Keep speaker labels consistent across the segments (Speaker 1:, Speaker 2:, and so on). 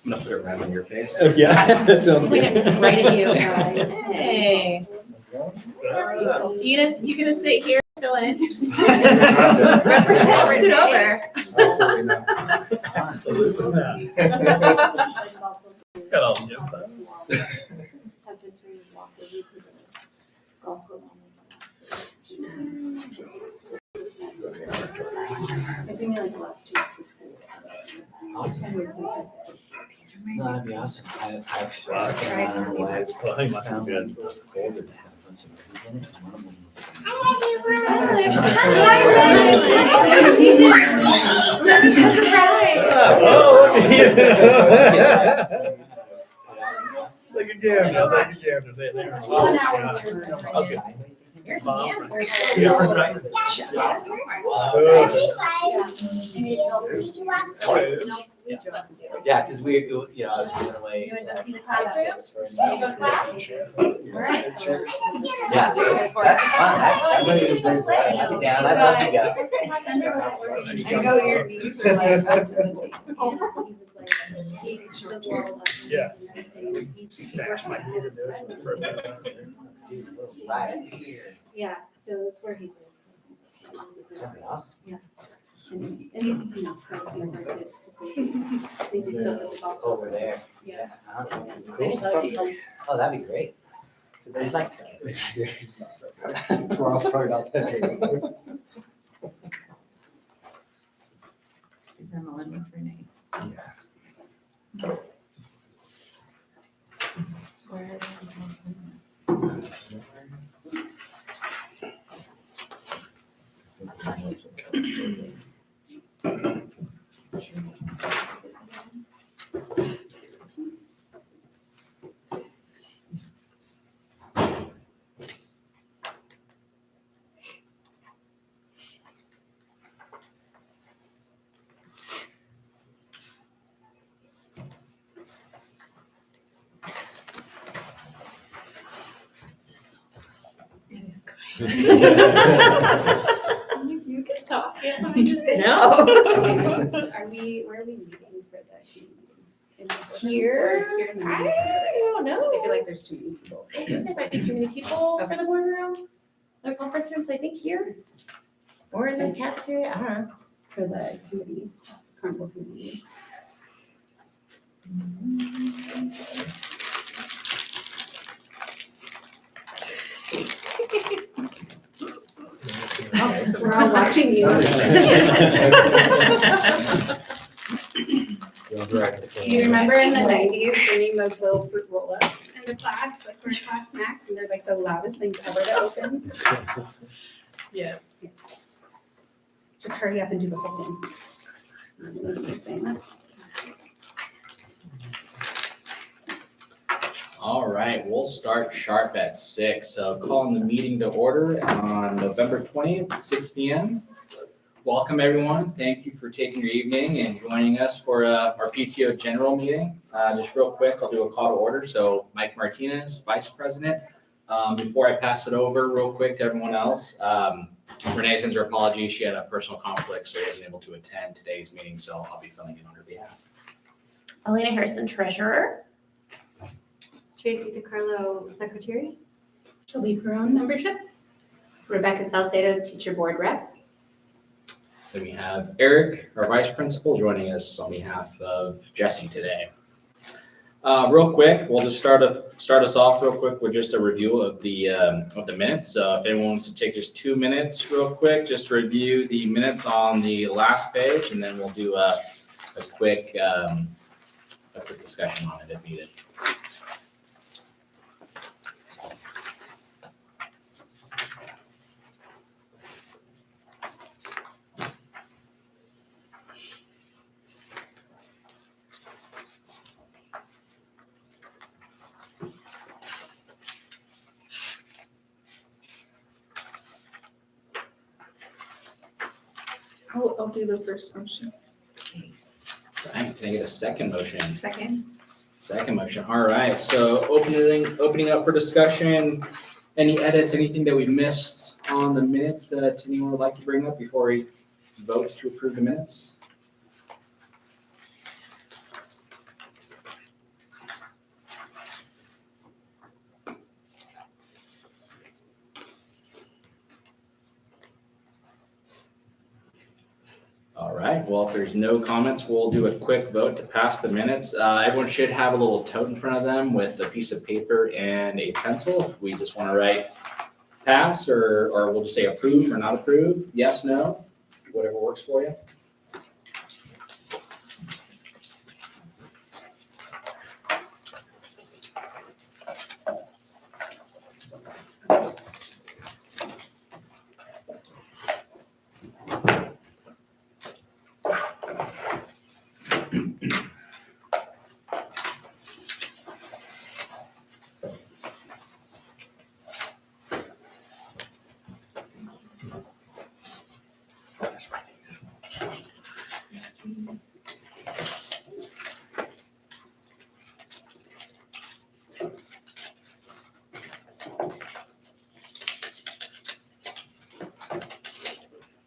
Speaker 1: I'm gonna put it right on your face.
Speaker 2: Yeah, that sounds
Speaker 3: Point
Speaker 2: good.
Speaker 3: it right at you. Hey. You gonna sit here, fill in? Represent, scoot over.
Speaker 4: Absolutely not.
Speaker 2: Absolutely not. Got all the gym class.
Speaker 5: It's gonna be like the last 2 weeks of school.
Speaker 4: No, that'd be awesome. I've
Speaker 2: Wow.
Speaker 4: around the way.
Speaker 2: Well, he must
Speaker 4: Found
Speaker 2: be
Speaker 4: a
Speaker 2: good.
Speaker 4: folder that had a bunch of movies in it, and one of them was.
Speaker 2: Oh, look at you. Look at Jeremy, look at Jeremy. There. Oh, yeah. Okay. Mom. Different, right?
Speaker 4: Yeah, because we, you know, I was giving away.
Speaker 3: You want to see the classrooms? You go to class? All right.
Speaker 4: Yeah, that's fun. I know you guys are happy down. I'd love to go.
Speaker 5: I know your knees are like up to the
Speaker 2: Yeah. Snatch my knee to do it the first time.
Speaker 4: Right here.
Speaker 5: Yeah, so that's where he lives.
Speaker 4: That'd be awesome.
Speaker 5: And anything else for the kids. They do stuff at the golf course.
Speaker 4: Over there.
Speaker 5: Yeah.
Speaker 4: Cool. Oh, that'd be great. It's like.
Speaker 6: Tomorrow's probably not that
Speaker 3: Is that Melinda for name? Where are
Speaker 5: You can talk. No. Are we, where are we meeting for the community meeting? In the boardroom
Speaker 3: Here?
Speaker 5: or here in the
Speaker 3: I
Speaker 5: meeting center?
Speaker 3: don't know.
Speaker 5: I feel like there's too many people.
Speaker 3: I think there might be too many people for
Speaker 5: Okay.
Speaker 3: the boardroom, the conference rooms, I think here. Or in the cafeteria, I don't know.
Speaker 5: For the committee, carnival committee. We're all watching you. You remember in the 90s bringing those little fruit roll-ups into class, like for a class snack, and they're like the loudest things ever to open?
Speaker 3: Yeah.
Speaker 5: Just hurry up and do the whole thing. I don't know if you're saying that.
Speaker 1: All right, we'll start sharp at 6. So calling the meeting to order on November 20th, 6 p.m. Welcome, everyone. Thank you for taking your evening and joining us for our PTO general meeting. Just real quick, I'll do a call to order. So Mike Martinez, Vice President. Before I pass it over real quick to everyone else, Renee sends her apologies. She had a personal conflict, so wasn't able to attend today's meeting, so I'll be filling in on her behalf.
Speaker 3: Elena Harrison, Treasurer.
Speaker 7: Tracy DiCarlo, Secretary.
Speaker 5: Jolie Perone, membership.
Speaker 7: Rebecca Salcedo, Teacher Board Rep.
Speaker 1: Then we have Eric, our Vice Principal, joining us on behalf of Jesse today. Real quick, we'll just start us off real quick with just a review of the minutes. So if anyone wants to take just 2 minutes real quick, just to review the minutes on the last page, and then we'll do a quick discussion on it if needed.
Speaker 5: I'll do the first motion.
Speaker 1: All right, can I get a second motion?
Speaker 5: Second.
Speaker 1: Second motion. All right, so opening up for discussion. Any edits, anything that we missed on the minutes that anyone would like to bring up before we vote to approve the minutes? right, well, if there's no comments, we'll do a quick vote to pass the minutes. Everyone should have a little tote in front of them with a piece of paper and a pencil. If we just want to write pass, or we'll just say approve or not approve, yes, no, whatever works for you.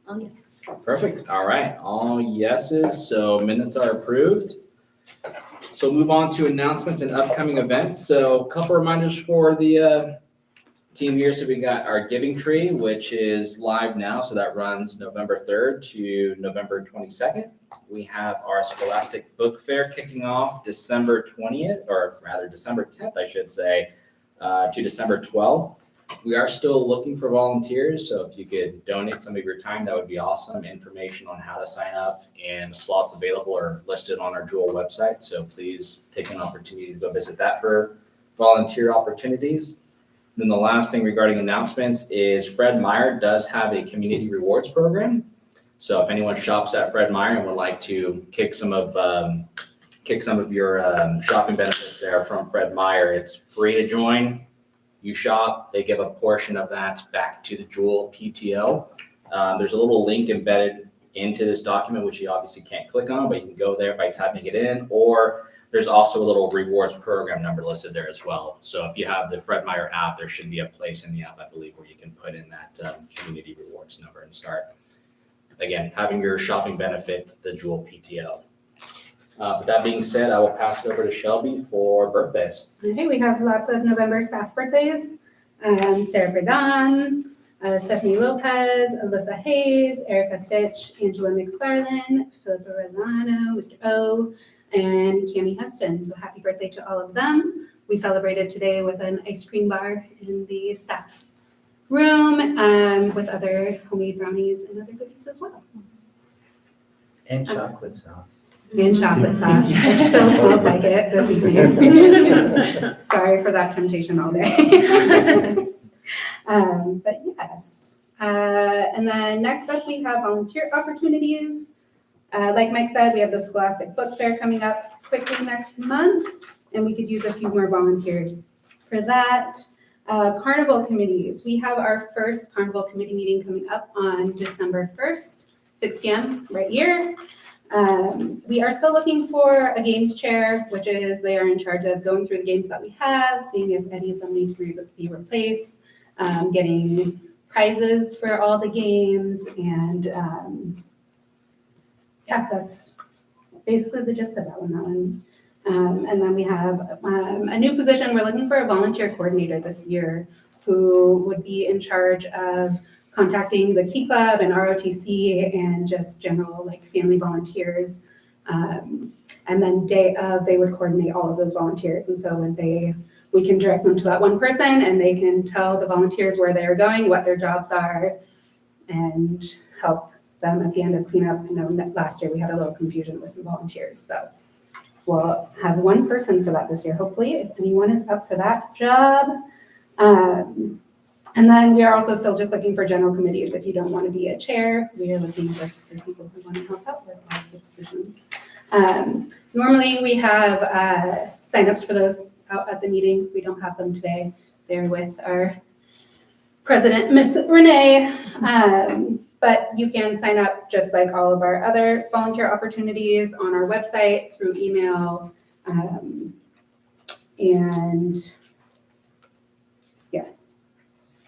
Speaker 3: Oh, yes.
Speaker 1: Perfect, all right, all yeses, so minutes are approved. So move on to announcements and upcoming events. So a couple reminders for the team here. So we got our Giving Tree, which is live now, so that runs November 3rd to November 22nd. We have our Scholastic Book Fair kicking off December 20th, or rather December 10th, I should say, to December 12th. We are still looking for volunteers, so if you could donate some of your time, that would be awesome. Information on how to sign up and slots available are listed on our Jewell website, so please take an opportunity to go visit that for volunteer opportunities. Then the last thing regarding announcements is Fred Meyer does have a community rewards program. So if anyone shops at Fred Meyer and would like to kick some of your shopping benefits there from Fred Meyer, it's free to join. You shop, they give a portion of that back to the Jewell PTO. There's a little link embedded into this document, which you obviously can't click on, but you can go there by typing it in, or there's also a little rewards program number listed there as well. So if you have the Fred Meyer app, there should be a place in the app, I believe, where you can put in that community rewards number and start, again, having your shopping benefit the Jewell PTO. With that being said, I will pass it over to Shelby for birthdays.
Speaker 5: Okay, we have lots of November staff birthdays. Sarah Verdon, Stephanie Lopez, Alyssa Hayes, Erica Fitch, Angela McFarland, Philippa Redlano, Mr. O, and Cammie Heston. So happy birthday to all of them. We celebrated today with an ice cream bar in the staff room with other homemade brownies and other goodies as well.
Speaker 4: And chocolate sauce.
Speaker 5: And chocolate sauce. It still smells like it this evening. Sorry for that temptation all day. But yes. And then next up, we have volunteer opportunities. Like Mike said, we have the Scholastic Book Fair coming up quickly next month, and we could use a few more volunteers for that. Carnival committees. We have our first carnival committee meeting coming up on December 1st, 6 p.m. right here. We are still looking for a games chair, which is they are in charge of going through the games that we have, seeing if any of them need to be replaced, getting prizes for all the games, and yeah, that's basically the gist of that one. And then we have a new position. We're looking for a volunteer coordinator this year who would be in charge of contacting the Key Club and ROTC and just general like family volunteers. And then day of, they would coordinate all of those volunteers. And so when we can direct them to that one person and they can tell the volunteers where they are going, what their jobs are, and help them at the end of cleanup. I know last year we had a little confusion with some volunteers. So we'll have one person for that this year, hopefully, if anyone is up for that job. And then we are also still just looking for general committees. If you don't want to be a chair, we are looking just for people who want to help out with all of the positions. Normally we have signups for those out at the meeting. We don't have them today. They're with our president, Miss Renee. But you can sign up just like all of our other volunteer opportunities on our website through email.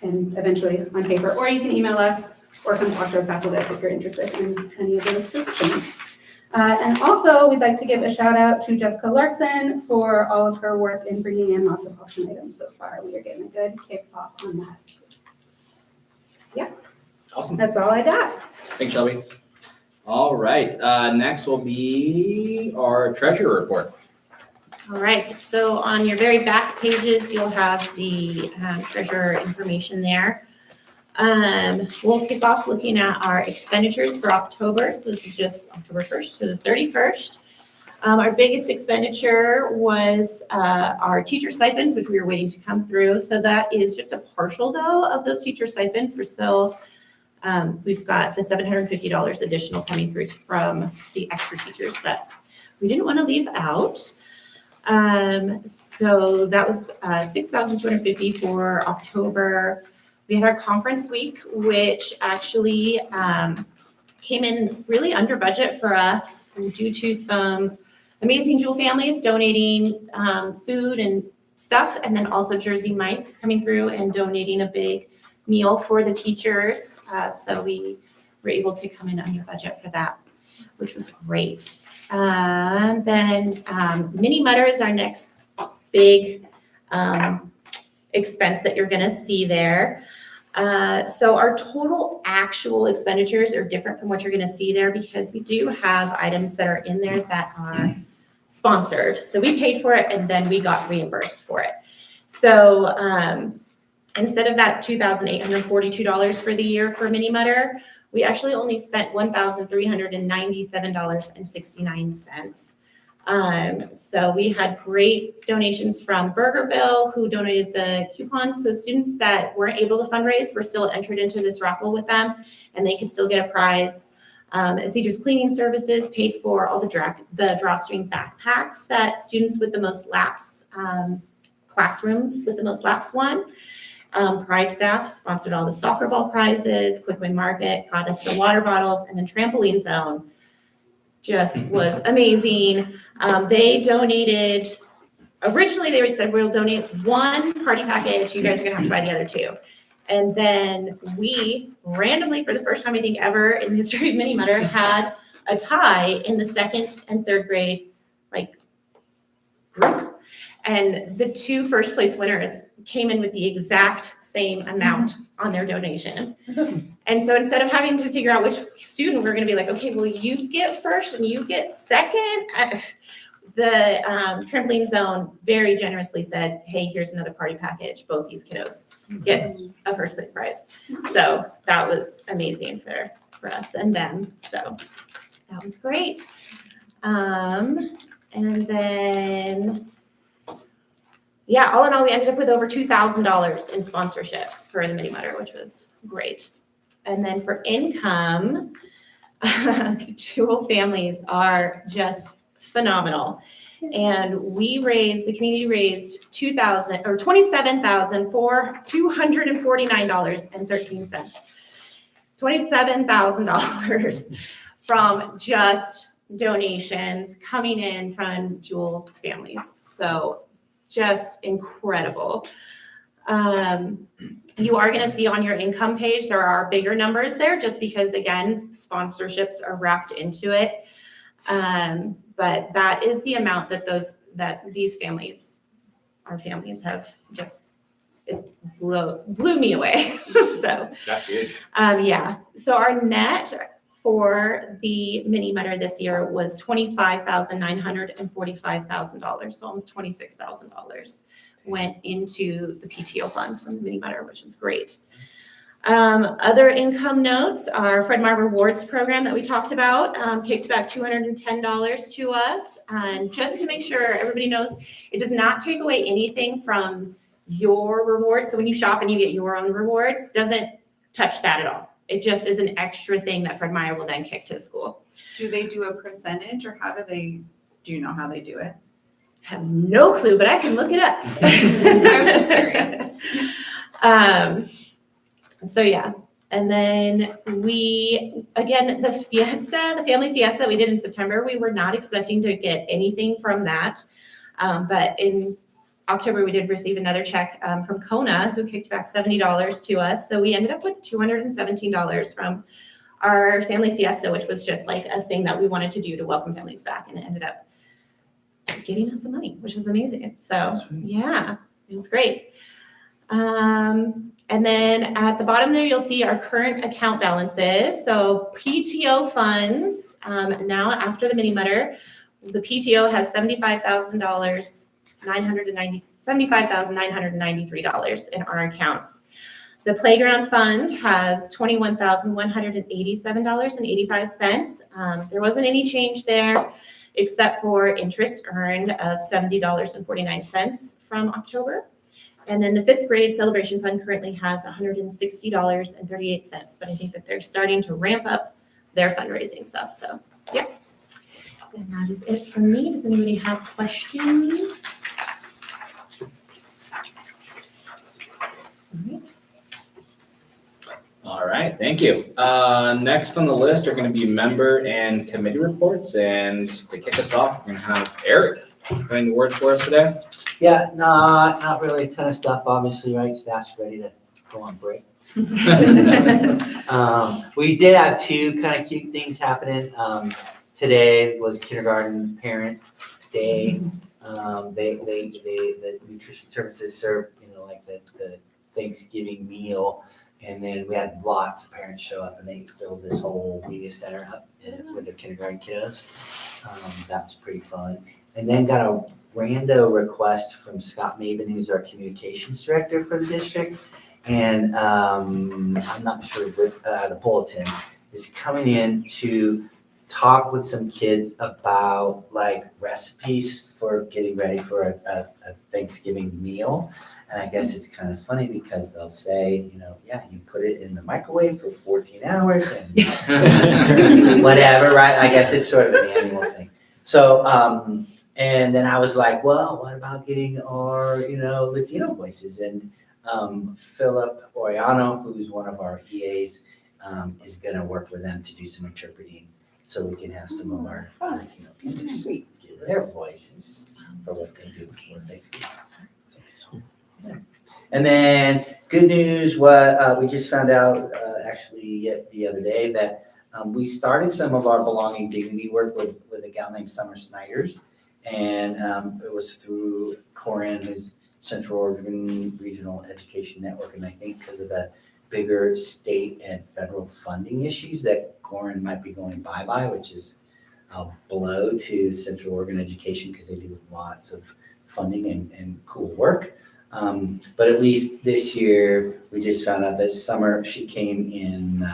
Speaker 5: And eventually on paper, or you can email us or come talk to us after this if you're interested in any of those positions. And also, we'd like to give a shout out to Jessica Larson for all of her work in bringing in lots of auction items so far. We are getting a good kick off on that. Yeah.
Speaker 1: Awesome.
Speaker 5: That's all I got.
Speaker 1: Thanks, Shelby. All right, next will be our treasurer report.
Speaker 6: All right, so on your very back pages, you'll have the treasurer information there. We'll kick off looking at our expenditures for October. So this is just October 1st to the 31st. Our biggest expenditure was our teacher stipends, which we were waiting to come through. So that is just a partial though of those teacher stipends. We're still, we've got the $750 additional coming through from the extra teachers that we didn't want to leave out. So that was $6,250 for October. We had our conference week, which actually came in really under budget for us due to some amazing Jewell families donating food and stuff, and then also Jersey Mike's coming through and donating a big meal for the teachers. So we were able to come in under budget for that, which was great. Then Mini Mutter is our next big expense that you're gonna see there. So our total actual expenditures are different from what you're gonna see there because we do have items that are in there that are sponsored. So we paid for it and then we got reimbursed for it. So instead of that $2,842 for the year for Mini Mutter, we actually only spent $1,397.69. So we had great donations from Burgerville, who donated the coupons. So students that weren't able to fundraise were still entered into this raffle with them, and they could still get a prize. Cedars Cleaning Services paid for all the drawstring backpacks that students with the most laps, classrooms with the most laps won. Pride staff sponsored all the soccer ball prizes. Quick Win Market got us the water bottles, and then Trampoline Zone just was amazing. They donated, originally they said we'll donate one party package, you guys are gonna have to buy the other two. And then we randomly, for the first time I think ever in the history of Mini Mutter, had a tie in the 2nd and 3rd grade group. And the 2 first place winners came in with the exact same amount on their donation. And so instead of having to figure out which student, we're gonna be like, okay, well, you get first and you get second. The Trampoline Zone very generously said, hey, here's another party package. Both these kiddos get a first place prize. So that was amazing for us and them. So that was great. And then, yeah, all in all, we ended up with over $2,000 in sponsorships for the Mini Mutter, which was great. And then for income, Jewell families are just phenomenal. And the community raised $27,249.13. $27,000 from just donations coming in from Jewell families. So just incredible. You are going to see on your income page, there are bigger numbers there just because, again, sponsorships are wrapped into it. But that is the amount that these families, our families have just, it blew me away. So
Speaker 1: That's huge.
Speaker 6: yeah. So our net for the Mini Mutter this year was $25,945,000. So almost $26,000 went into the PTO funds from the Mini Mutter, which is great. Other income notes, our Fred Meyer Rewards program that we talked about kicked back $210 to us. And just to make sure everybody knows, it does not take away anything from your rewards. So when you shop and you get your own rewards, doesn't touch that at all. It just is an extra thing that Fred Meyer will then kick to the school.
Speaker 8: Do they do a percentage or do you know how they do it?
Speaker 6: I have no clue, but I can look it up.
Speaker 8: I was just curious.
Speaker 6: So yeah, and then the family fiesta that we did in September, we were not expecting to get anything from that. But in October, we did receive another check from Kona, who kicked back $70 to us. So we ended up with $217 from our family fiesta, which was just like a thing that we wanted to do to welcome families back, and it ended up getting us some money, which was amazing. So yeah, it was great. And then at the bottom there, you'll see our current account balances. So PTO funds, now after the mini mutter, the PTO has $75,993 in our accounts. The playground fund has $21,187.85. There wasn't any change there except for interest earned of $70.49 from October. And then the fifth grade celebration fund currently has $160.38, but I think that they're starting to ramp up their fundraising stuff, so, yeah. And that is it for me. Does anybody have questions?
Speaker 1: All right, thank you. Next on the list are going to be member and committee reports. And to kick us off, we're going to have Eric doing the words for us today.
Speaker 4: Yeah, not really a ton of stuff, obviously, right? Staff's ready to go on break. We did have two kind of cute things happening. Today was kindergarten parent day. The nutrition services served, like the Thanksgiving meal. And then we had lots of parents show up and they filled this whole media center up with their kindergarten kiddos. That was pretty fun. And then got a rando request from Scott Maben, who's our communications director for the district. And I'm not sure what the bulletin is coming in to talk with some kids about like recipes for getting ready for a Thanksgiving meal. And I guess it's kind of funny because they'll say, you put it in the microwave for 14 hours and whatever, right? I guess it's sort of an annual thing. So, and then I was like, well, what about getting our, Latino voices? And Philip Oriano, who's one of our EAs, is going to work with them to do some interpreting so we can have some of our Latino people give their voices for what they do for Thanksgiving. And then good news, we just found out actually the other day that we started some of our Belonging Dignity work with a gal named Summer Snyders. And it was through Corinne, who's Central Oregon Regional Education Network. And I think because of the bigger state and federal funding issues that Corinne might be going bye-bye, which is a blow to Central Oregon Education because they do lots of funding and cool work. But at least this year, we just found out this summer she came in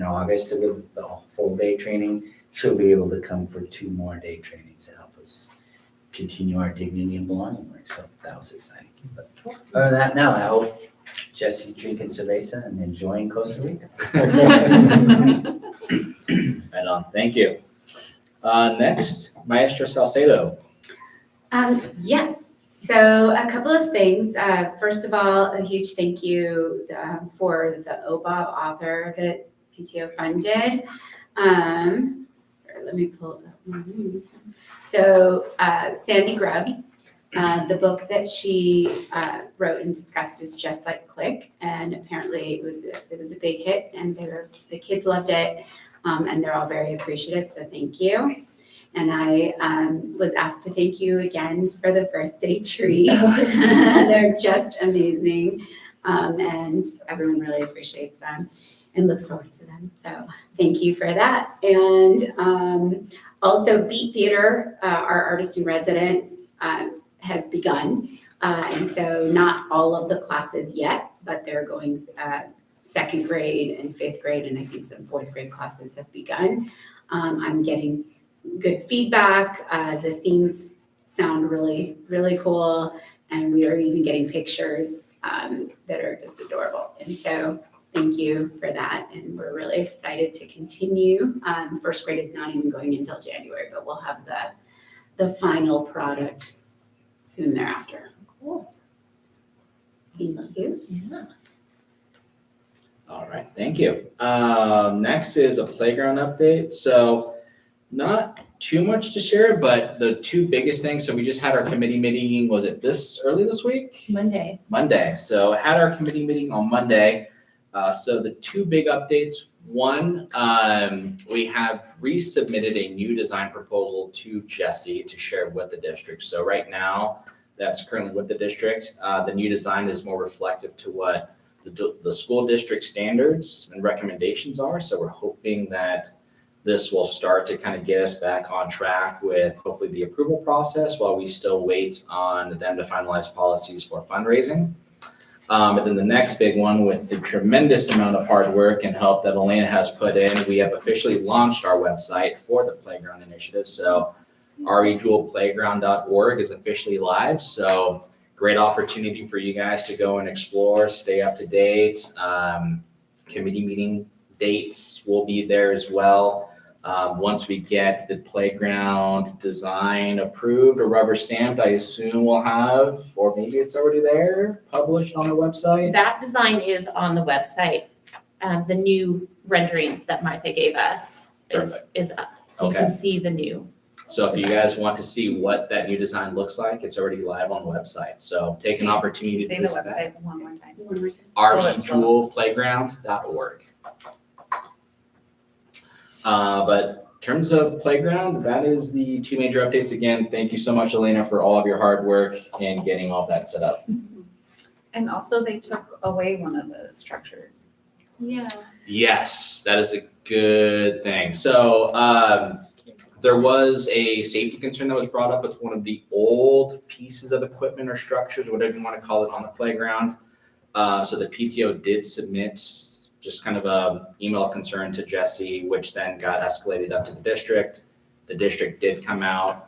Speaker 4: August to do the full day training. She'll be able to come for 2 more day trainings to help us continue our dignity and belonging work. So that was exciting. But other than that, now I hope Jesse's drinking cerveza and enjoying Costa Rica.
Speaker 1: Right on, thank you. Next, Maestra Salcedo.
Speaker 5: Yes. So a couple of things. First of all, a huge thank you for the OBOB author that PTO funded. Let me pull up my news. So Sandy Grubb, the book that she wrote and discussed is Just Like Click, and apparently it was a big hit, and the kids loved it, and they're all very appreciative. So thank you. And I was asked to thank you again for the birthday trees. They're just amazing, and everyone really appreciates them and looks forward to them. So thank you for that. And also Beat Theater, our artist in residence, has begun. And so not all of the classes yet, but they're going 2nd grade and 5th grade, and I think some 4th grade classes have begun. I'm getting good feedback. The themes sound really, really cool. And we are even getting pictures that are just adorable. And so thank you for that. And we're really excited to continue. 1st grade is not even going until January, but we'll have the final product soon thereafter.
Speaker 6: Cool.
Speaker 5: Thank you.
Speaker 6: Yeah.
Speaker 1: All right, thank you. Next is a playground update. So not too much to share, but the 2 biggest things. So we just had our committee meeting, was it early this week?
Speaker 3: Monday.
Speaker 1: So I had our committee meeting on Monday. So the 2 big updates. One, we have resubmitted a new design proposal to Jesse to share with the district. So right now, that's currently with the district. The new design is more reflective to what the school district standards and recommendations are. So we're hoping that this will start to kind of get us back on track with hopefully the approval process while we still wait on them to finalize policies for fundraising. And then the next big one, with the tremendous amount of hard work and help that Elena has put in, we have officially launched our website for the Playground Initiative. So rejewelplayground.org is officially live. So great opportunity for you guys to go and explore, stay up to date. Committee meeting dates will be there as well. Once we get the playground design approved or rubber stamped, I assume we'll have, or maybe it's already there, published on the website.
Speaker 6: That design is on the website. The new renderings that Martha gave us is up. So you can see the new.
Speaker 1: So if you guys want to see what that new design looks like, it's already live on the website. So take an opportunity
Speaker 8: Say
Speaker 1: to
Speaker 8: the
Speaker 1: visit that.
Speaker 8: website one more time.
Speaker 1: rejewelplayground.org. But in terms of playground, that is the two major updates. Again, thank you so much, Elena, for all of your hard work in getting all that set up.
Speaker 8: And also they took away one of the structures.
Speaker 7: Yeah.
Speaker 1: Yes, that is a good thing. So there was a safety concern that was brought up with one of the old pieces of equipment or structures, whatever you want to call it, on the playground. So the PTO did submit just kind of a email concern to Jesse, which then got escalated up to the district. The district did come out,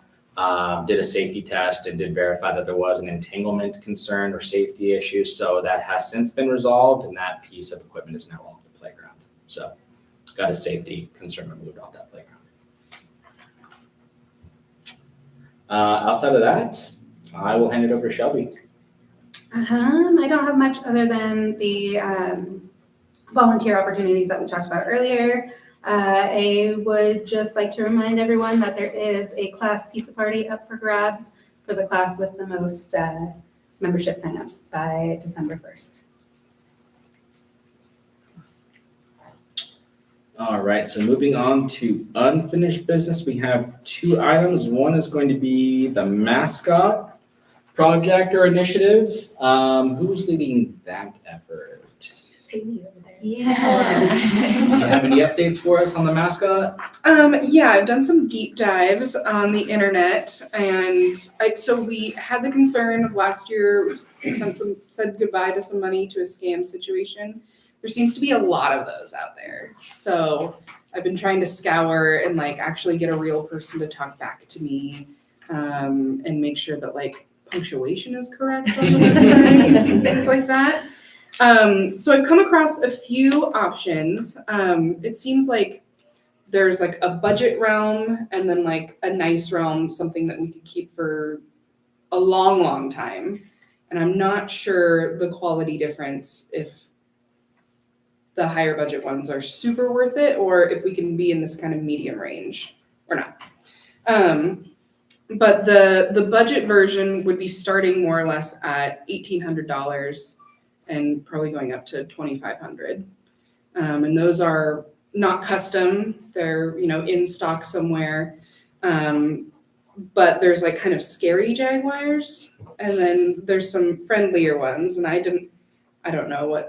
Speaker 1: did a safety test, and did verify that there was an entanglement concern or safety issue. So that has since been resolved, and that piece of equipment is now off the playground. So got a safety concern removed off that playground. Outside of that, I will hand it over to Shelby.
Speaker 5: I don't have much other than the volunteer opportunities that we talked about earlier. I would just like to remind everyone that there is a class pizza party up for grabs for the class with the most membership signups by December 1st.
Speaker 1: All right, so moving on to unfinished business, we have two items. One is going to be the mascot project or initiative. Who's leading that effort?
Speaker 5: Haley over there.
Speaker 1: Do you have any updates for us on the mascot?
Speaker 9: Yeah, I've done some deep dives on the internet, and so we had the concern of last year, said goodbye to some money to a scam situation. There seems to be a lot of those out there. So I've been trying to scour and actually get a real person to talk back to me, and make sure that punctuation is correct on the website and things like that. So I've come across a few options. It seems like there's a budget realm and then a nice realm, something that we could keep for a long, long time. And I'm not sure the quality difference if the higher budget ones are super worth it or if we can be in this kind of medium range or not. But the budget version would be starting more or less at $1,800 and probably going up to $2,500. And those are not custom, they're in stock somewhere. But there's kind of scary jaguars, and then there's some friendlier ones, and I don't know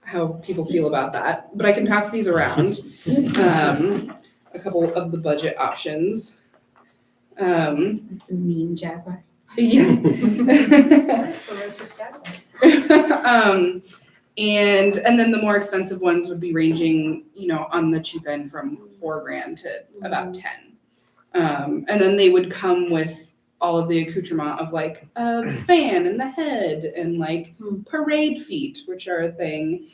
Speaker 9: how people feel about that, but I can pass these around. A couple of the budget options.
Speaker 5: Some mean jaguars.
Speaker 9: Yeah.
Speaker 5: Ferocious jaguars.
Speaker 9: And then the more expensive ones would be ranging, on the cheap end from $4,000 to about 10. And then they would come with all of the accoutrement of a fan in the head and parade feet, which are a thing.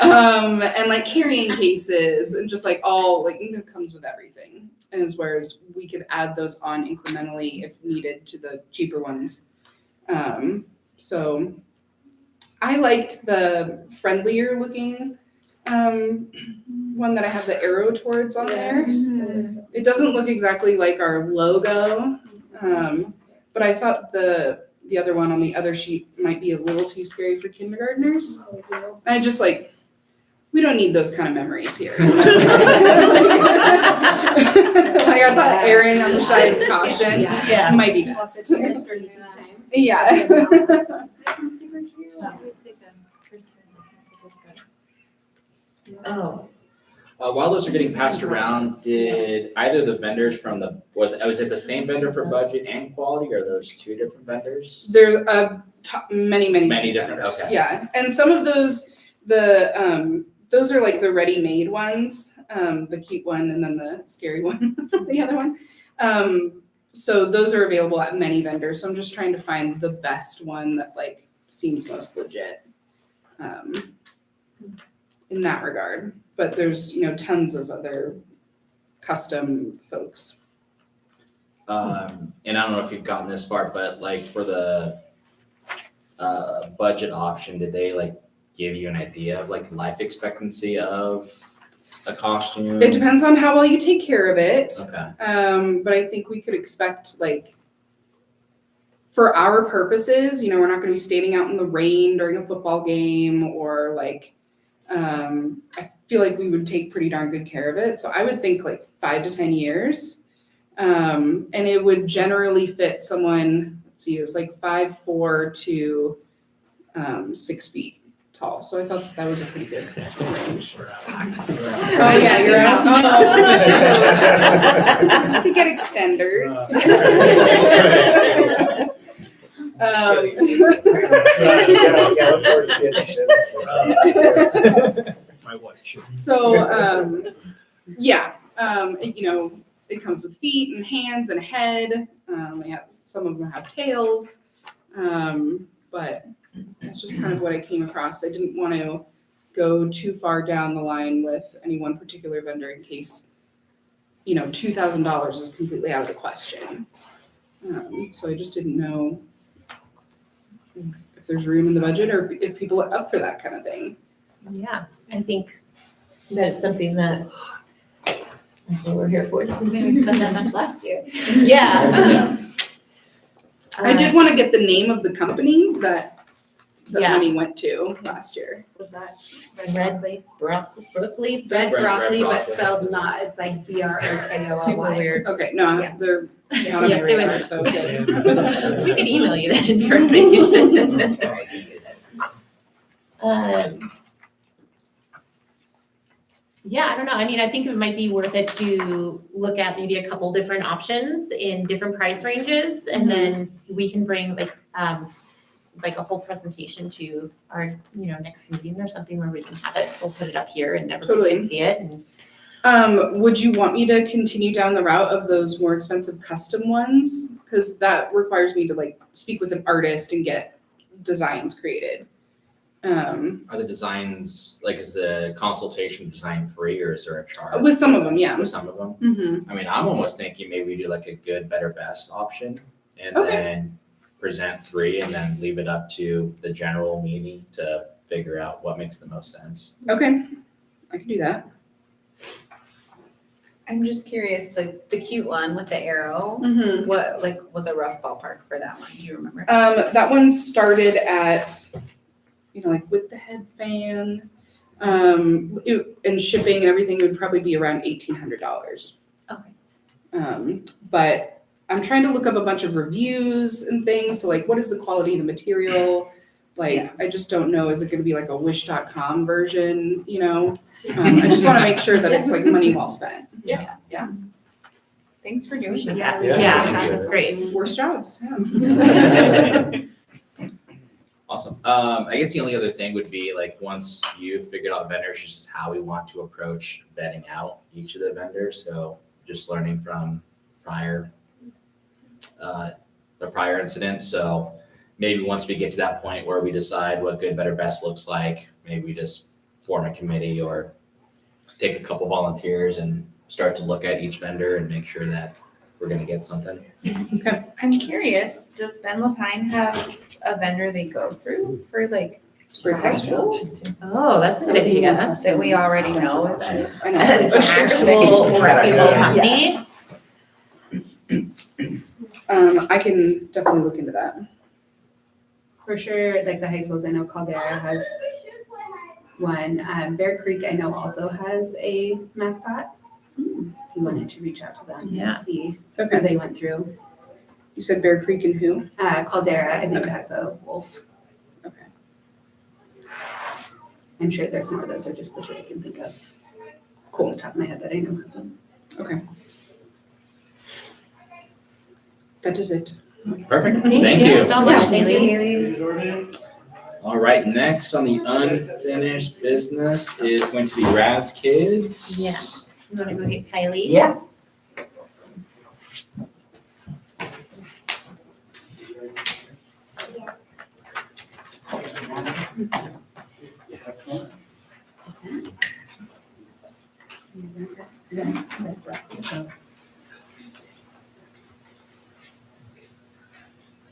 Speaker 9: And carrying cases and just all comes with everything. And whereas we could add those on incrementally if needed to the cheaper ones. So I liked the friendlier looking one that I have the arrow towards on there. It doesn't look exactly like our logo, but I thought the other one on the other sheet might be a little too scary for kindergartners. I just we don't need those kind of memories here. Like, I thought erring on the side of caution
Speaker 6: Yeah.
Speaker 9: might be best. Yeah.
Speaker 7: Super cute.
Speaker 6: Oh,
Speaker 1: While those are getting passed around, did either of the vendors from was it the same vendor for budget and quality, or are those two different vendors?
Speaker 9: There's many
Speaker 1: Many different,
Speaker 9: vendors.
Speaker 1: okay.
Speaker 9: Yeah, and some of those, those are like the ready-made ones, the cute one and then the scary one, the other one. So those are available at many vendors. So I'm just trying to find the best one that like seems most legit, in that regard. But there's, tons of other custom folks.
Speaker 1: And I don't know if you've gotten this far, but like for the budget option, did they like give you an idea of like life expectancy of a costume?
Speaker 9: It depends on how well you take care of it.
Speaker 1: Okay.
Speaker 9: But I think we could expect like, for our purposes, we're not going to be standing out in the rain during a football game or like, I feel like we would take pretty darn good care of it. So I would think like 5 to 10 years. And it would generally fit someone, let's see, it was like 5'4" to 6 feet tall. So I thought that was a pretty good range. Oh yeah, you're out. You could get extenders.
Speaker 2: My watch.
Speaker 9: So, yeah, it comes with feet and hands and head. Some of them have tails. But that's just kind of what I came across. I didn't want to go too far down the line with any one particular vendor in case, $2,000 is completely out of the question. So I just didn't know if there's room in the budget or if people are up for that kind of thing.
Speaker 6: yeah, I think that it's something that, that's what we're here for.
Speaker 7: We didn't spend that much last year.
Speaker 6: Yeah.
Speaker 9: I did want to get the name of the company that the
Speaker 6: Yeah.
Speaker 9: money went to last year.
Speaker 7: Was that
Speaker 6: Red
Speaker 7: broccoli?
Speaker 5: Red
Speaker 1: Red
Speaker 5: broccoli, but
Speaker 1: broccoli.
Speaker 5: spelled not, it's like BROKOLY.
Speaker 6: Super weird.
Speaker 9: Okay, no,
Speaker 5: Yeah.
Speaker 9: they're not on my
Speaker 6: Yes, it
Speaker 9: radar,
Speaker 6: was-
Speaker 9: so good.
Speaker 6: We can email you that information. Yeah, I don't know. I mean, I think it might be worth it to look at maybe a couple different options in different price ranges, and then we can bring like a whole presentation to our, next meeting or something where we can have it. We'll put it up here and everybody
Speaker 9: Totally.
Speaker 6: can see it. And
Speaker 9: Would you want me to continue down the route of those more expensive custom ones? Because that requires me to like speak with an artist and get designs created.
Speaker 1: Are the designs, like, is the consultation design free, or is there a charge?
Speaker 9: With some of them, yeah.
Speaker 1: With some of them?
Speaker 9: Mm-hmm.
Speaker 1: I mean, I'm almost thinking maybe we do like a good, better, best option, and
Speaker 9: Okay.
Speaker 1: then present 3 and then leave it up to the general meeting to figure out what makes the most sense.
Speaker 9: Okay, I can do that.
Speaker 8: I'm just curious, the cute one with the arrow,
Speaker 9: Mm-hmm.
Speaker 8: what, was a rough ballpark for that one? Do you remember?
Speaker 9: That one started at, with the headband, and shipping and everything would probably be around $1,800.
Speaker 8: Okay.
Speaker 9: But I'm trying to look up a bunch of reviews and things to like, what is the quality of the material? Like, I just don't know, is it gonna be like a wish.com version, I just wanna make sure that it's like money well spent.
Speaker 8: Thanks for doing that.
Speaker 6: Yeah,
Speaker 2: Yeah.
Speaker 6: that's great.
Speaker 9: Worst jobs, yeah.
Speaker 1: Awesome. I guess the only other thing would be like, once you've figured out vendors, just how we want to approach vetting out each of the vendors. So just learning from the prior incident. So maybe once we get to that point where we decide what good, better, best looks like, maybe we just form a committee or take a couple volunteers and start to look at each vendor and make sure that we're gonna get something.
Speaker 8: I'm curious, does Ben Lapine have a vendor they go through for like high schools
Speaker 6: Oh, that's a good idea.
Speaker 8: that we already know?
Speaker 9: I know.
Speaker 6: An actual reputable company.
Speaker 9: I can definitely look into that.
Speaker 5: For sure, like the high schools, I know Caldera has one. Bear Creek, I know, also has a mascot. If you wanted to reach out to them
Speaker 6: Yeah.
Speaker 5: and see who
Speaker 9: Okay,
Speaker 5: they went through.
Speaker 9: you said Bear Creek and who?
Speaker 5: Caldera, I think,
Speaker 9: Okay.
Speaker 5: has a wolf.
Speaker 9: Okay.
Speaker 5: I'm sure there's more. Those are just the two I can think of. Off the top of my head that I know of them.
Speaker 9: Okay. That is it.
Speaker 1: Perfect, thank you.
Speaker 6: so much,
Speaker 5: Yeah, thank you,
Speaker 6: Haley.
Speaker 5: Haley.
Speaker 1: All right, next on the unfinished business is going to be Raz Kids.
Speaker 6: Yeah. You wanna go get Kylie?
Speaker 4: Yeah.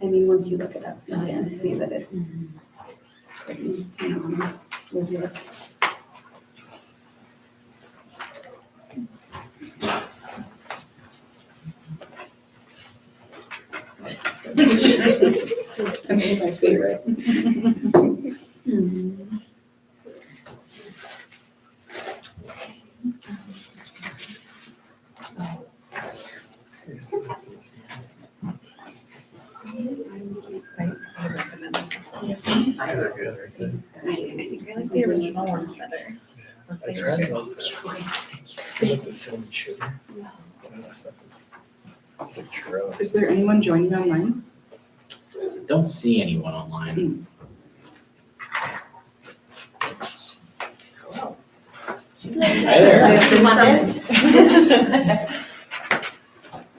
Speaker 5: I mean, once you look it up, you can see that it's pretty, legit.
Speaker 9: And it's my favorite.
Speaker 8: I like the original ones better.
Speaker 2: I tried to love the cinnamon sugar. That stuff is like churro.
Speaker 9: Is there anyone joining online?
Speaker 1: Don't see anyone online. Hi there.
Speaker 3: Do you want this?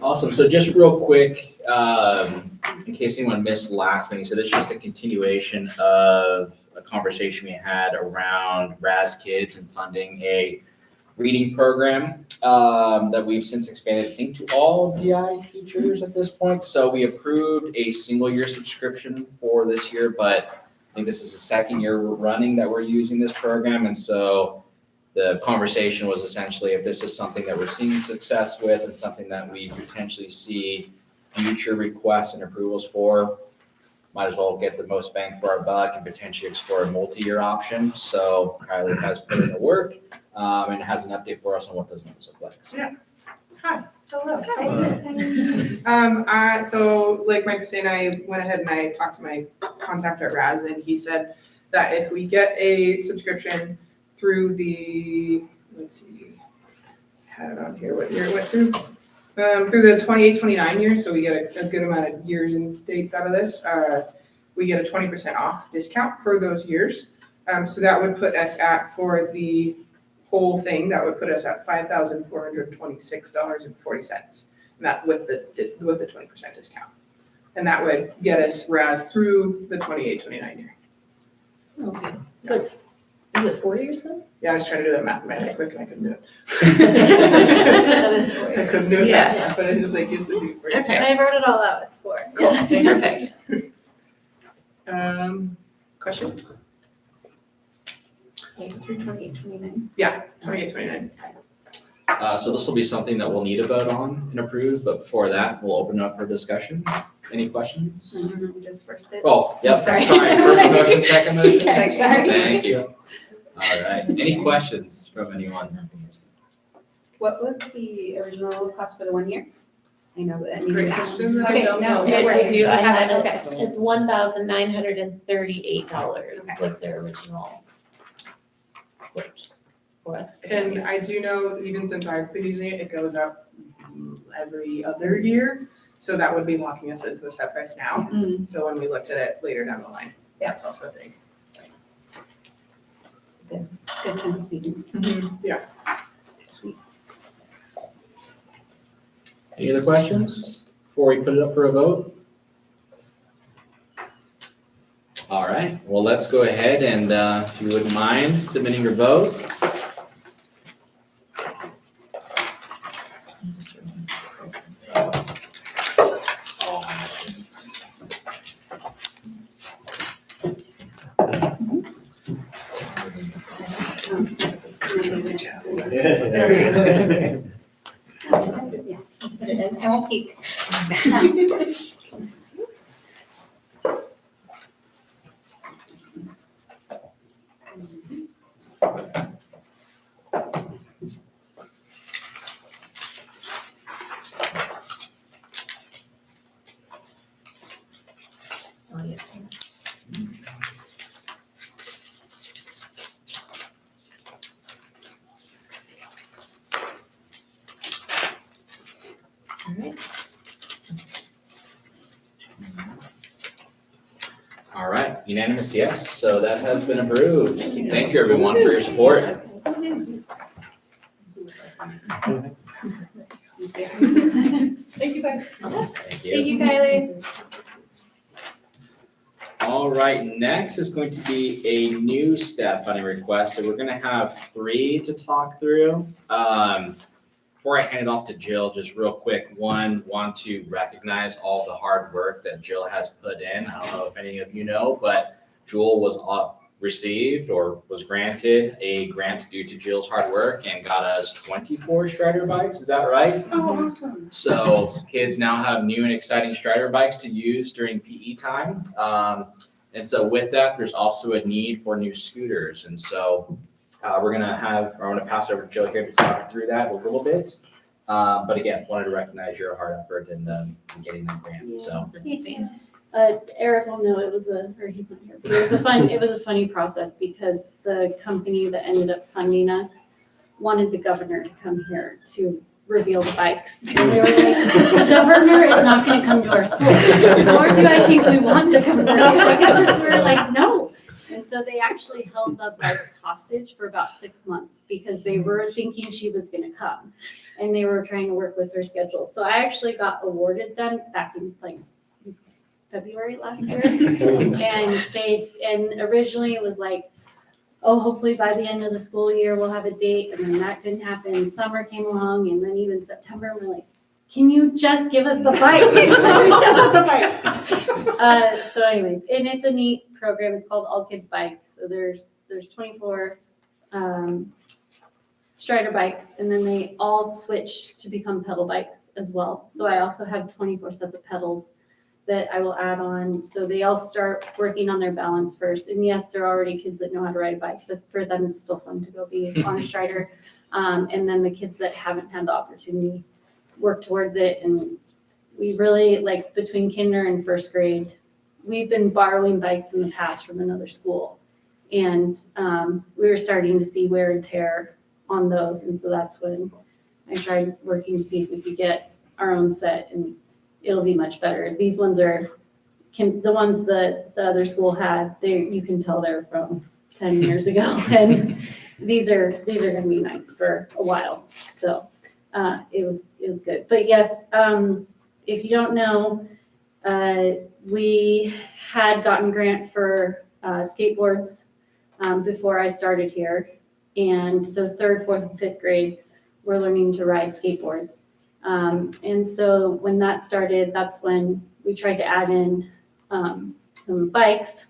Speaker 1: Awesome, so just real quick, in case anyone missed last meeting, so this is just a continuation of a conversation we had around Raz Kids and funding a reading program that we've since expanded, I think, to all DI teachers at this point. So we approved a single year subscription for this year, but I think this is the second year we're running that we're using this program. And so the conversation was essentially if this is something that we're seeing success with and something that we potentially see future requests and approvals for, might as well get the most bang for our buck and potentially explore a multi-year option. So Kylie has put in the work and has an update for us on what those numbers look like. So,
Speaker 10: Hi, hello. So like Mike was saying, I went ahead and I talked to my contact at Raz, and he said that if we get a subscription through the, let's see, had it on here, what year it went through? Through the 28-29 years, so we get a good amount of years and dates out of this. We get a 20% off discount for those years. So that would put us at, for the whole thing, that would put us at $5,426.40. And that's with the 20% discount. And that would get us Raz through the 28-29 year.
Speaker 3: Okay, so it's, is it 40 or so?
Speaker 10: Yeah, I was trying to do that math in my head quick and I couldn't do it.
Speaker 3: That is 40.
Speaker 10: I couldn't do it
Speaker 6: Yeah.
Speaker 10: fast enough, but it's just like, it's a piece for you.
Speaker 6: Okay.
Speaker 3: I wrote it all out, it's 4.
Speaker 10: Cool.
Speaker 6: Perfect.
Speaker 10: Questions?
Speaker 5: Through 28-29.
Speaker 10: Yeah, 28-29.
Speaker 1: so this will be something that we'll need a vote on and approve, but before that, we'll open up for discussion. Any questions?
Speaker 5: Just first it.
Speaker 1: Oh, yep,
Speaker 5: Sorry.
Speaker 1: sorry, first motion, second motion.
Speaker 5: Okay, sorry.
Speaker 1: Thank you. All right, any questions from anyone?
Speaker 5: What was the original cost for the 1 year? I know that. I mean,
Speaker 10: Great question. I
Speaker 5: Okay,
Speaker 10: don't
Speaker 5: no,
Speaker 10: know.
Speaker 5: no
Speaker 6: I
Speaker 5: worries.
Speaker 6: do, I had
Speaker 5: Okay.
Speaker 6: it, it's $1,938 was their original quote for us.
Speaker 10: And I do know, even since I've been using it, it goes up every other year. So that would be locking us into a set price now. So when we looked at it later down the line, that's also a thing.
Speaker 5: Good kind of savings.
Speaker 10: Yeah.
Speaker 5: Sweet.
Speaker 1: Any other questions before we put it up for a vote? All right, well, let's go ahead and if you wouldn't mind submitting your vote.
Speaker 5: Yeah. I won't peek.
Speaker 1: All right, unanimous yes, so that has been approved. Thank you, everyone, for your support.
Speaker 7: Thank you, guys.
Speaker 1: Thank you.
Speaker 7: Thank you, Kylie.
Speaker 1: All right, next is going to be a new staff funding request, so we're gonna have 3 to talk through. Before I hand it off to Jill, just real quick, want to recognize all the hard work that Jill has put in. I don't know if any of you know, but Jewell was received or was granted a grant due to Jill's hard work and got us 24 Strider bikes, is that right?
Speaker 9: Oh, awesome.
Speaker 1: So kids now have new and exciting Strider bikes to use during PE time. And so with that, there's also a need for new scooters. And so I'm gonna pass over to Jill here to talk through that a little bit. But again, wanted to recognize your hard effort in getting that grant, so.
Speaker 7: Eric will know he's not here, but it was a funny process because the company that ended up funding us wanted the governor to come here to reveal the bikes. And we were like, the governor is not gonna come to our school, nor do I think we want the governor. Like, it's just, we're like, no. And so they actually held the bikes hostage for about 6 months because they were thinking she was gonna come. And they were trying to work with her schedule. So I actually got awarded them back in like February last year. And originally it was like, oh, hopefully by the end of the school year, we'll have a date. And then that didn't happen. Summer came along and then even September, we're like, can you just give us the bikes? We just want the bikes. So anyways, and it's a neat program. It's called All Kids Bikes. So there's 24 Strider bikes, and then they all switch to become pedal bikes as well. So I also have 24 sets of pedals that I will add on. So they all start working on their balance first. And yes, there are already kids that know how to ride a bike, but for them, it's still fun to go be on a Strider. And then the kids that haven't had the opportunity work towards it. And we really, like, between kinder and first grade, we've been borrowing bikes in the past from another school. And we were starting to see wear and tear on those. And so that's when I tried working to see if we could get our own set, and it'll be much better. These ones the ones that the other school had, you can tell they're from 10 years ago. And these are gonna be nice for a while. So it was good. But yes, if you don't know, we had gotten grant for skateboards before I started here. And so 3rd, 4th, and 5th grade, we're learning to ride skateboards. And so when that started, that's when we tried to add in some bikes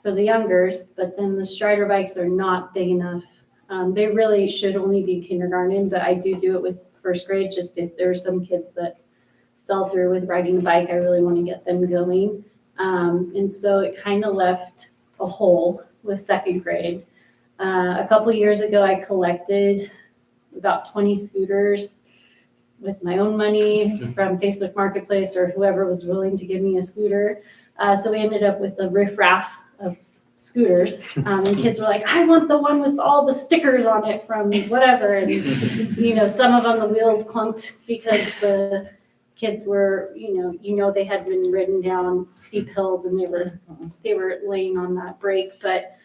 Speaker 7: for the youngers, but then the Strider bikes are not big enough. They really should only be kindergarten, but I do it with first grade, just if there are some kids that fell through with riding a bike, I really want to get them going. And so it kind of left a hole with 2nd grade. A couple years ago, I collected about 20 scooters with my own money from Facebook Marketplace or whoever was willing to give me a scooter. So we ended up with a riffraff of scooters. And kids were like, I want the one with all the stickers on it from whatever. And, some of them, the wheels clunked because the kids were, they had been ridden down steep hills and they were laying on that brake. But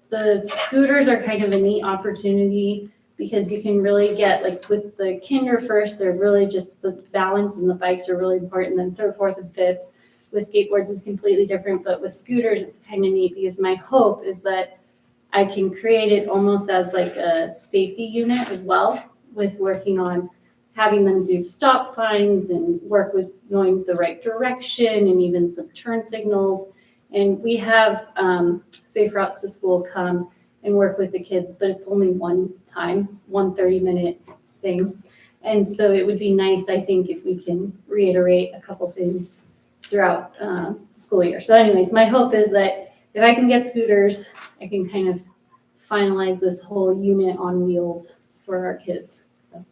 Speaker 7: the scooters are kind of a neat opportunity because you can really get, like, with the kinder first, they're really just the balance, and the bikes are really important. Then 3rd, 4th, and 5th with skateboards is completely different, but with scooters, it's kind of neat because my hope is that I can create it almost as like a safety unit as well, with working on having them do stop signs and work with going the right direction and even some turn signals. And we have Safe Routes to School come and work with the kids, but it's only one time, 1 30-minute thing. And so it would be nice, I think, if we can reiterate a couple things throughout school year. So anyways, my hope is that if I can get scooters, I can kind of finalize this whole unit on wheels for our kids. So,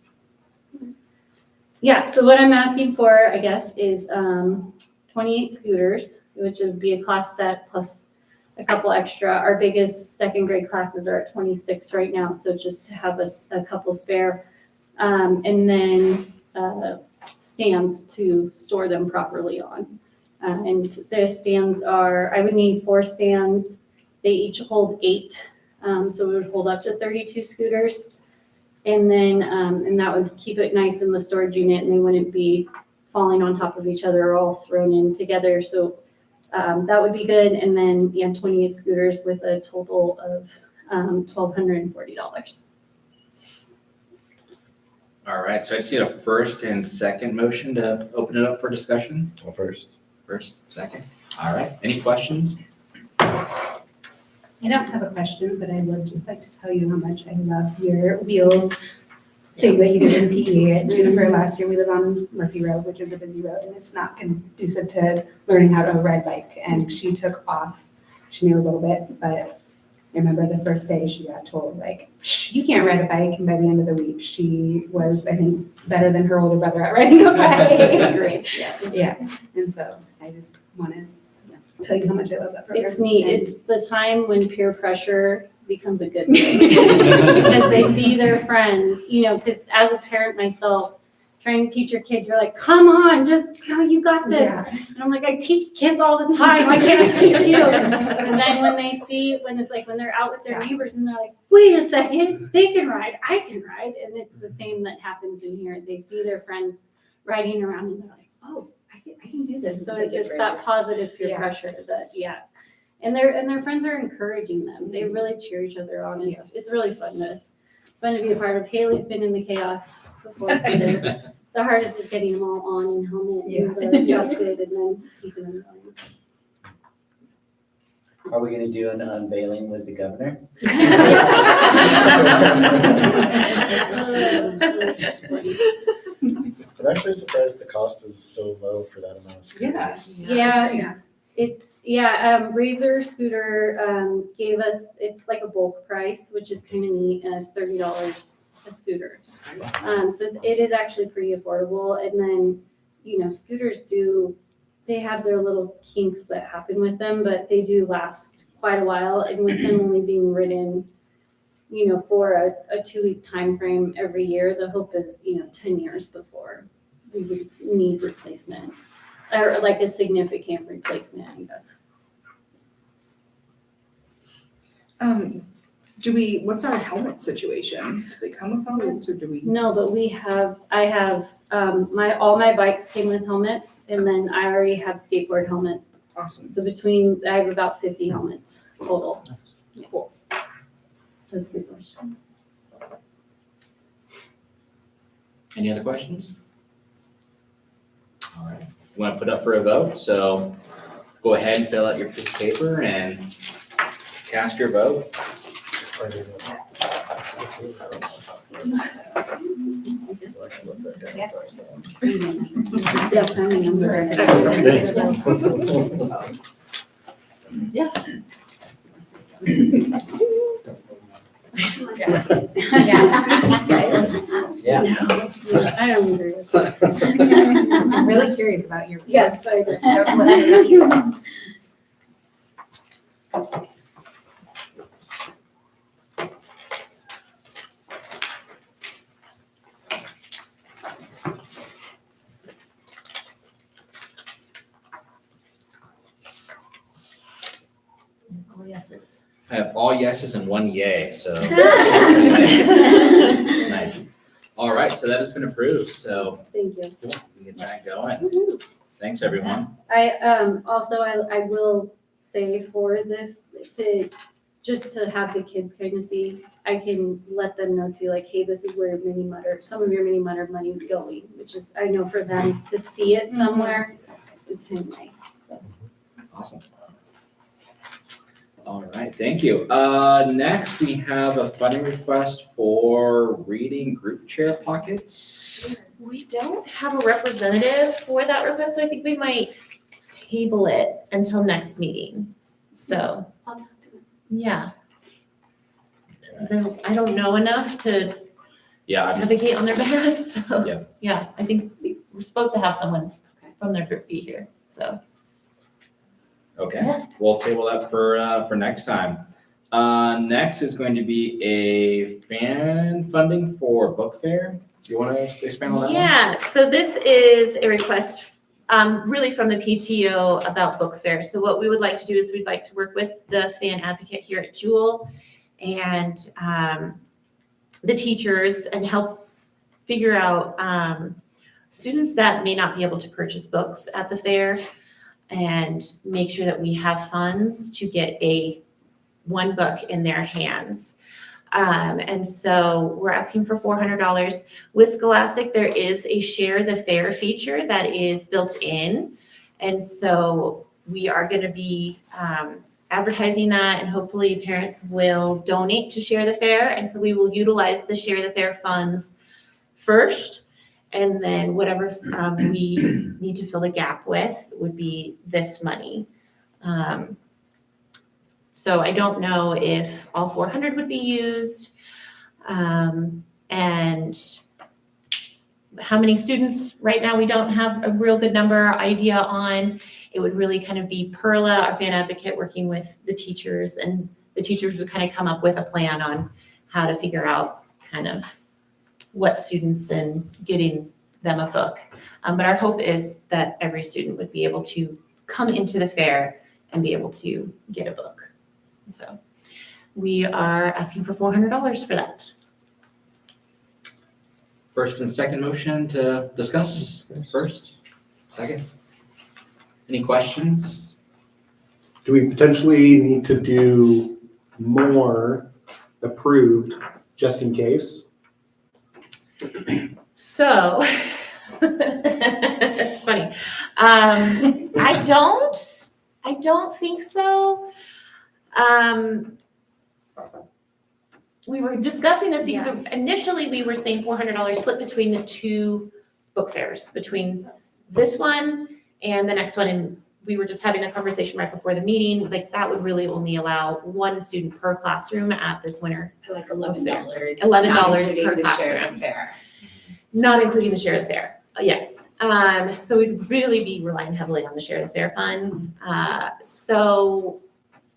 Speaker 7: yeah, so what I'm asking for, I guess, is 28 scooters, which would be a class set plus a couple extra. Our biggest 2nd grade classes are at 26 right now, so just to have a couple spare. And then stands to store them properly on. And the stands are, I would need 4 stands. They each hold 8, so it would hold up to 32 scooters. And then, and that would keep it nice in the storage unit, and they wouldn't be falling on top of each other or all thrown in together. So that would be good. And then, 28 scooters with a total of $1,240.
Speaker 1: All right, so I just need a first and second motion to open it up for discussion.
Speaker 2: Well, first.
Speaker 1: First, second. All right, any questions?
Speaker 5: I don't have a question, but I would just like to tell you how much I love your wheels thing that you did in PE at Juniper last year. We live on Murphy Road, which is a busy road, and it's not conducive to learning how to ride bike. And she took off. She knew a little bit, but I remember the first day she got told, like, you can't ride a bike. And by the end of the week, she was, I think, better than her older brother at riding a bike.
Speaker 7: Great.
Speaker 5: Yeah, and so I just want to tell you how much I love that program.
Speaker 7: It's neat. It's the time when peer pressure becomes a good thing. Because they see their friends, because as a parent myself, trying to teach your kid, you're like, come on, just, you got this.
Speaker 5: Yeah.
Speaker 7: And I'm like, I teach kids all the time. Why can't I teach you? And then when they see, when they're out with their neighbors and they're like, wait a second, they can ride, I can ride. And it's the same that happens in here. They see their friends riding around and they're like, oh, I can do this. So it's that positive peer pressure that, And their friends are encouraging them. They really cheer each other on. It's really fun to be a part of. Haley's been in the chaos before. So the hardest is getting them all on and helmet and adjusted and then keeping them going.
Speaker 4: Are we gonna do an unveiling with the governor?
Speaker 11: I'm actually surprised the cost is so low for that amount of scooters.
Speaker 7: Razor Scooter gave us, it's like a bulk price, which is kind of neat, and it's $30 a scooter. So it is actually pretty affordable. And then, scooters they have their little kinks that happen with them, but they do last quite a while. And with them only being ridden, for a 2-week time frame every year, the hope is, 10 years before we would need replacement. Or like a significant replacement, I guess.
Speaker 9: What's our helmet situation? Do they come with helmets or do we?
Speaker 7: No, but I have, all my bikes came with helmets, and then I already have skateboard helmets.
Speaker 9: Awesome.
Speaker 7: So I have about 50 helmets total. Yeah.
Speaker 9: Cool.
Speaker 7: That's a good question.
Speaker 1: Any other questions? All right, we want to put up for a vote, so go ahead and fill out your piece of paper and cast your vote.
Speaker 7: Yes, I remember.
Speaker 6: Yeah.
Speaker 4: Yeah.
Speaker 7: I don't agree with that.
Speaker 5: I'm really curious about your.
Speaker 7: Yes, I do.
Speaker 3: All yeses.
Speaker 1: I have all yeses and 1 yay, so. Nice. All right, so that has been approved, so
Speaker 7: Thank you.
Speaker 1: cool, we can get that going. Thanks, everyone.
Speaker 7: I will say for this, just to have the kids kind of see, I can let them know too, like, hey, this is where some of your mini mutter money is going, which is, I know for them to see it somewhere is kind of nice, so.
Speaker 1: Awesome. All right, thank you. Next, we have a funding request for reading group chair pockets.
Speaker 6: We don't have a representative for that request, so I think we might table it until next meeting. So,
Speaker 7: I'll talk to them.
Speaker 6: yeah. 'Cause I don't know enough to
Speaker 1: Yeah,
Speaker 6: advocate on their behalf, so.
Speaker 1: Yeah.
Speaker 6: Yeah, I think we're supposed to have someone from their group be here, so.
Speaker 1: okay,
Speaker 6: Yeah.
Speaker 1: we'll table that for next time. Next is going to be a fan funding for book fair.
Speaker 11: You want to expand on that one?
Speaker 6: Yeah, so this is a request really from the PTO about book fair. So what we would like to do is we'd like to work with the fan advocate here at Jewell and the teachers and help figure out students that may not be able to purchase books at the fair and make sure that we have funds to get one book in their hands. And so we're asking for $400. With Scholastic, there is a share the fair feature that is built in. And so we are going to be advertising that, and hopefully parents will donate to share the fair. And so we will utilize the share the fair funds first. And then whatever we need to fill the gap with would be this money. So I don't know if all 400 would be used, and how many students right now we don't have a real good idea on. It would really kind of be Perla, our fan advocate, working with the teachers, and the teachers would kind of come up with a plan on how to figure out kind of what students and getting them a book. But our hope is that every student would be able to come into the fair and be able to get a book. So we are asking for $400 for that.
Speaker 1: First and second motion to discuss. First, second. Any questions?
Speaker 12: Do we potentially need to do more approved just in case?
Speaker 6: So it's funny. I don't think so. We were discussing this because initially we were saying $400 split between the two book fairs, between this one and the next one. And we were just having a conversation right before the meeting, like that would really only allow one student per classroom at this winter.
Speaker 3: Like $11.
Speaker 6: $11 per classroom. Not including the share of the fair. Yes. So we'd really be relying heavily on the share of the fair funds. So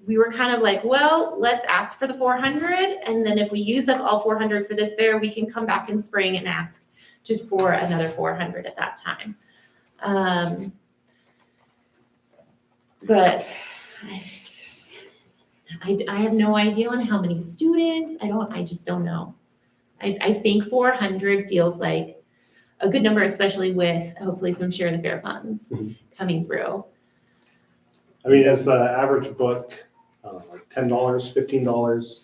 Speaker 6: we were kind of like, well, let's ask for the 400. And then if we use up all 400 for this fair, we can come back in spring and ask for another 400 at that time. But I have no idea on how many students. I just don't know. I think 400 feels like a good number, especially with hopefully some share of the fair funds coming through.
Speaker 12: I mean, is the average book like $10, $15?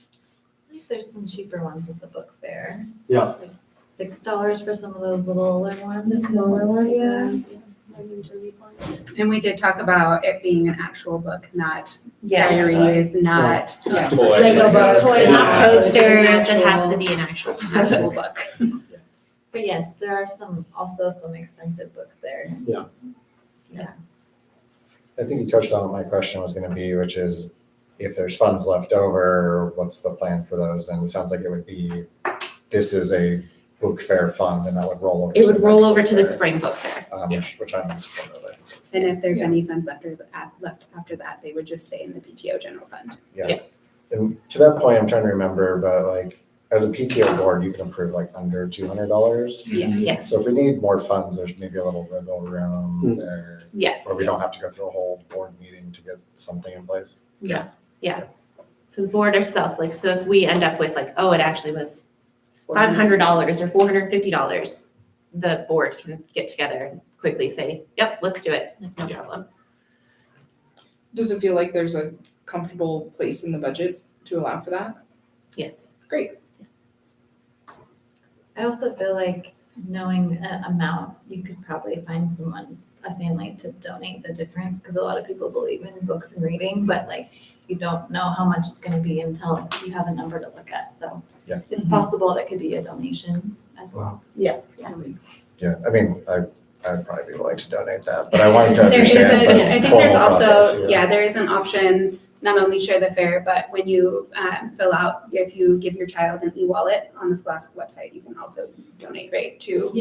Speaker 13: I think there's some cheaper ones at the book fair.
Speaker 12: Yeah.
Speaker 13: Like $6 for some of those littler ones.
Speaker 5: The smaller ones.
Speaker 13: Yeah.
Speaker 5: And we did talk about it being an actual book, not
Speaker 6: Yeah.
Speaker 5: diaries, not
Speaker 9: Yeah.
Speaker 1: Toys.
Speaker 5: Lego books.
Speaker 6: Toys, not
Speaker 5: Yeah.
Speaker 6: posters. It
Speaker 5: Actual-
Speaker 6: has to be an actual
Speaker 5: actual book.
Speaker 13: But yes, there are also some expensive books there.
Speaker 11: I think you touched on what my question was gonna be, which is if there's funds left over, what's the plan for those? And it sounds like it would be, this is a book fair fund and that would roll over.
Speaker 6: It
Speaker 11: to
Speaker 6: would
Speaker 11: the
Speaker 6: roll
Speaker 11: next
Speaker 6: over
Speaker 11: book
Speaker 6: to the
Speaker 11: fair,
Speaker 6: spring book fair.
Speaker 11: which I'm in support of.
Speaker 5: And if there's
Speaker 9: Yeah.
Speaker 5: any funds left after that, they would just stay in the PTO general fund.
Speaker 11: And to that point, I'm trying to remember, but like, as a PTO board, you can approve like under $200.
Speaker 5: Yes.
Speaker 6: Yes.
Speaker 11: So if we need more funds, there's maybe a little wiggle room there,
Speaker 6: Yes.
Speaker 11: where we don't have to go through a whole board meeting to get something in place.
Speaker 6: Yeah. So the board itself, like, so if we end up with like, oh, it actually was $500 or $450, the board can get together and quickly say, yep, let's do it. No problem.
Speaker 9: Does it feel like there's a comfortable place in the budget to allow for that?
Speaker 6: Yes.
Speaker 9: Great.
Speaker 13: I also feel like knowing an amount, you could probably find a family to donate the difference, because a lot of people believe in books and reading, but like you don't know how much it's gonna be until you have a number to look at. So
Speaker 11: Yeah.
Speaker 13: it's possible that could be a donation as well.
Speaker 11: Yeah, I mean, I'd probably be willing to donate that, but I wanted to
Speaker 5: There is
Speaker 11: understand
Speaker 5: I
Speaker 11: the
Speaker 5: think
Speaker 11: formal
Speaker 5: there's also,
Speaker 11: process.
Speaker 5: there is an option, not only share the fair, but when you fill out, if you give your child an e-wallet on the Scholastic website, you can also donate, right, to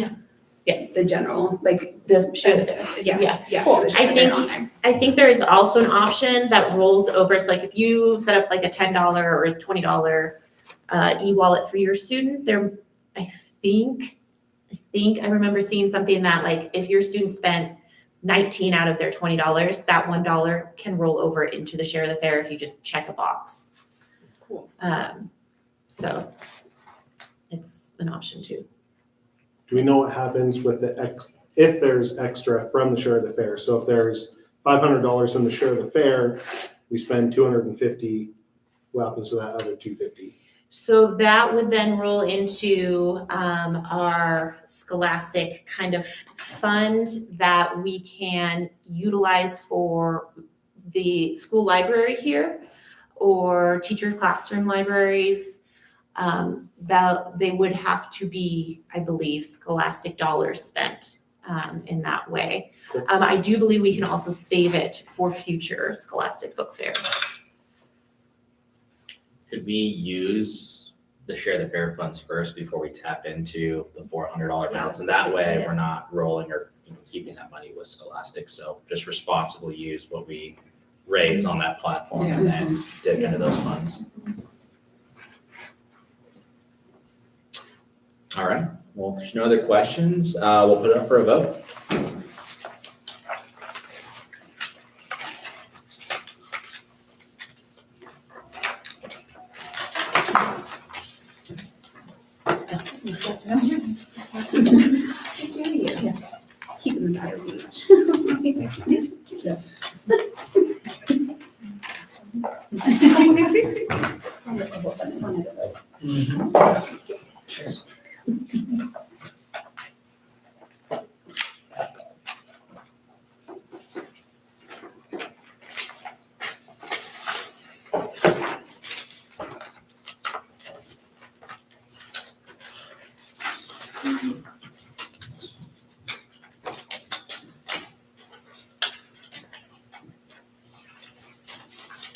Speaker 6: Yes.
Speaker 5: the general, like,
Speaker 6: The share the
Speaker 5: yeah,
Speaker 6: Yeah.
Speaker 5: yeah.
Speaker 9: Cool.
Speaker 5: to the
Speaker 6: I
Speaker 5: share
Speaker 6: think-
Speaker 5: on there.
Speaker 6: I think there is also an option that rolls over. So like if you set up like a $10 or a $20 e-wallet for your student, there, I think think I remember seeing something that like, if your student spent 19 out of their $20, that $1 can roll over into the share of the fair if you just check a box.
Speaker 9: Cool.
Speaker 6: So it's an option too.
Speaker 12: Do we know what happens with if there's extra from the share of the fair? So if there's $500 in the share of the fair, we spend 250, what happens to that other 250?
Speaker 6: So that would then roll into our scholastic kind of fund that we can utilize for the school library here or teacher classroom libraries. That they would have to be, I believe, scholastic dollars spent in that way.
Speaker 12: Cool.
Speaker 6: I do believe we can also save it for future scholastic book fairs.
Speaker 1: Could we use the share the fair funds first before we tap into the $400 balance? And that way we're not rolling or keeping that money with Scholastic. So just responsibly use what we raise on that platform and then dip into those funds. All right, well, if there's no other questions, we'll put it up for a vote.
Speaker 5: Keep them out of reach. Just.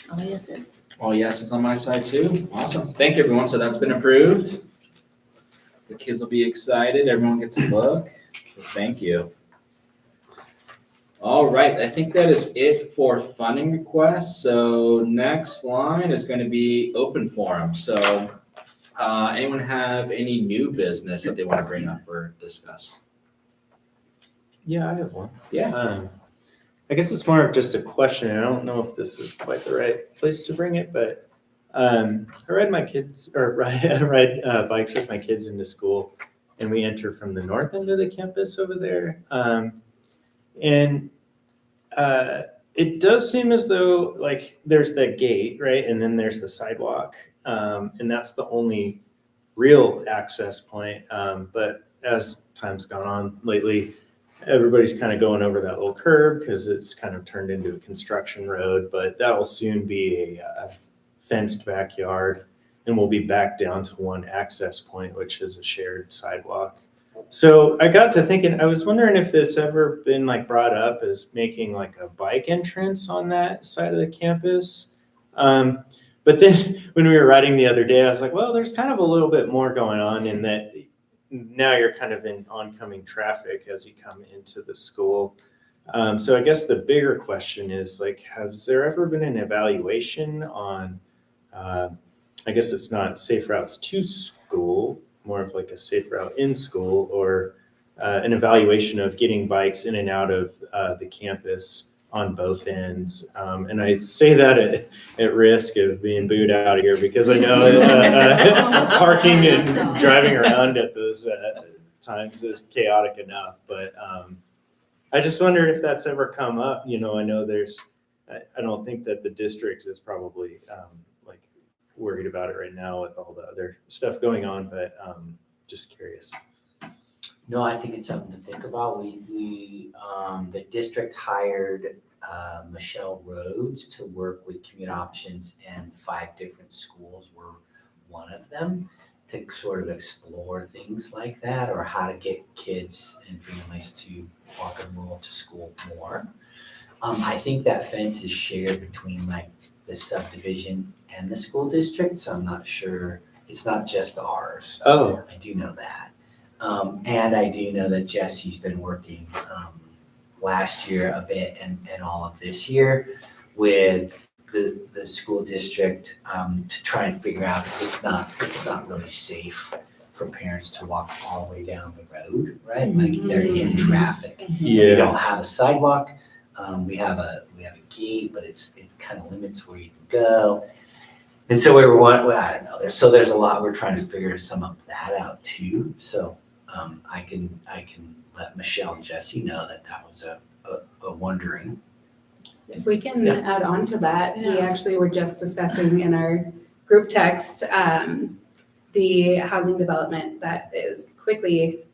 Speaker 3: All yeses.
Speaker 1: All yeses on my side too. Awesome. Thank you, everyone. So that's been approved. The kids will be excited. Everyone gets a book. So thank you. All right. I think that is it for funding requests. So next line is going to be open forum. So anyone have any new business that they want to bring up or discuss?
Speaker 2: Yeah, I have one.
Speaker 1: Yeah.
Speaker 2: I guess it's more of just a question. I don't know if this is quite the right place to bring it, but I ride my kids or ride bikes with my kids into school, and we enter from the north end of the campus over there. And it does seem as though like there's the gate, right? And then there's the sidewalk. And that's the only real access point. But as time's gone on lately, everybody's kind of going over that little curb because it's kind of turned into a construction road, but that will soon be a fenced backyard, and we'll be back down to one access point, which is a shared sidewalk. So I got to thinking, I was wondering if this ever been like brought up as making like a bike entrance on that side of the campus. But then when we were riding the other day, I was like, well, there's kind of a little bit more going on in that now you're kind of in oncoming traffic as you come into the school. So I guess the bigger question is like, has there ever been an evaluation on, I guess it's not safe routes to school, more of like a safe route in school, or an evaluation of getting bikes in and out of the campus on both ends. And I say that at risk of being booed out of here because I know parking and driving around at those times is chaotic enough. But I just wondered if that's ever come up. You know, I know I don't think that the district is probably like worried about it right now with all the other stuff going on, but just curious.
Speaker 4: No, I think it's something to think about. The district hired Michelle Rhodes to work with Commute Options, and 5 different schools were one of them, to sort of explore things like that, or how to get kids and families to walk and roll to school more. I think that fence is shared between like the subdivision and the school district, so I'm not sure. It's not just ours.
Speaker 2: Oh.
Speaker 4: I do know that. And I do know that Jesse's been working last year a bit and all of this year with the school district to try and figure out, because it's not really safe for parents to walk all the way down the road, right? Like they're in traffic. We
Speaker 2: Yeah,
Speaker 4: don't have a sidewalk. We have a gate, but it kind of limits where you can go. And so we were well, I don't know. There's a lot. We're trying to figure some of that out too. So I can let Michelle and Jesse know that was a wondering.
Speaker 5: If we can
Speaker 4: Yeah.
Speaker 5: add on to that, we
Speaker 6: Yeah.
Speaker 5: actually were just discussing in our group text, the housing development that is quickly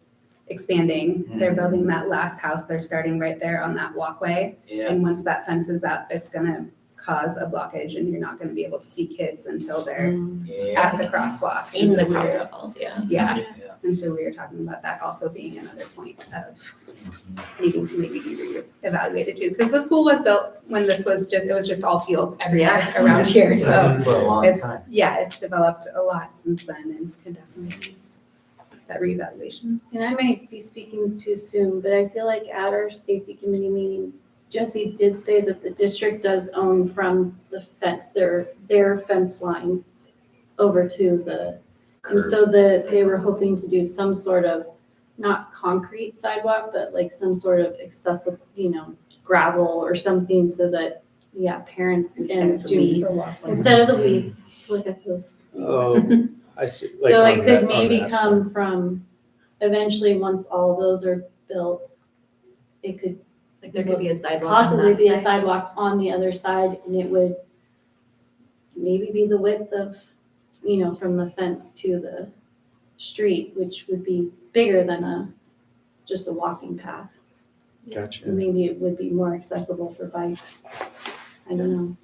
Speaker 5: expanding. They're building that last house. They're starting right there on that walkway.
Speaker 4: Yeah.
Speaker 5: And once that fence is up, it's gonna cause a blockage and you're not gonna be able to see kids until they're at the crosswalk.
Speaker 6: In
Speaker 5: And so
Speaker 6: the
Speaker 5: we were-
Speaker 6: crosswalks, yeah.
Speaker 5: Yeah,
Speaker 4: Yeah.
Speaker 5: and so we were talking about that also being another point of needing to maybe be evaluated too. Because the school was built when it was just all field everywhere around here, so.
Speaker 4: For a long
Speaker 5: It's,
Speaker 4: time.
Speaker 5: yeah, it's developed a lot since then and can definitely use that reevaluation.
Speaker 7: And I might be speaking too soon, but I feel like at our safety committee meeting, Jesse did say that the district does own from the their fence lines over to the, and so they were hoping to do some sort of, not concrete sidewalk, but like some sort of accessible, gravel or something so that, parents and students, instead of the weeds, to look at those.
Speaker 2: oh, I see. Like
Speaker 7: So
Speaker 2: on
Speaker 7: it
Speaker 2: that-
Speaker 7: could
Speaker 2: on
Speaker 7: maybe
Speaker 2: that
Speaker 7: come from, eventually, once all of those are built, it could
Speaker 3: Like there could be a sidewalk on
Speaker 7: possibly
Speaker 3: that
Speaker 7: be a
Speaker 3: side.
Speaker 7: sidewalk on the other side, and it would maybe be the width of, from the fence to the street, which would be bigger than just a walking path.
Speaker 2: Gotcha.
Speaker 7: Maybe it would be more accessible for bikes. I don't know.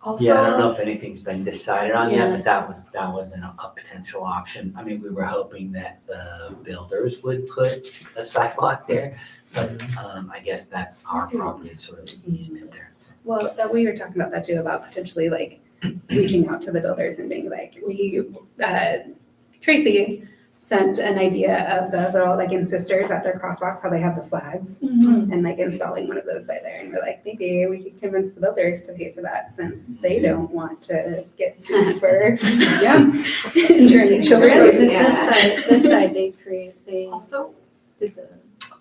Speaker 8: Also,
Speaker 4: Yeah, I don't know if anything's been decided on yet,
Speaker 7: Yeah.
Speaker 4: but that was a potential option. I mean, we were hoping that the builders would put a sidewalk there, but I guess that's our property, sort of easement there.
Speaker 5: Well, we were talking about that too, about potentially like reaching out to the builders and being like, Tracy sent an idea of the little, like in Sisters at their crosswalks, how they have the flags and like installing one of those by there. And we're like, maybe we could convince the builders to pay for that since they don't want to get sued for injuring children.
Speaker 7: Because this side, they
Speaker 8: also,
Speaker 7: did the.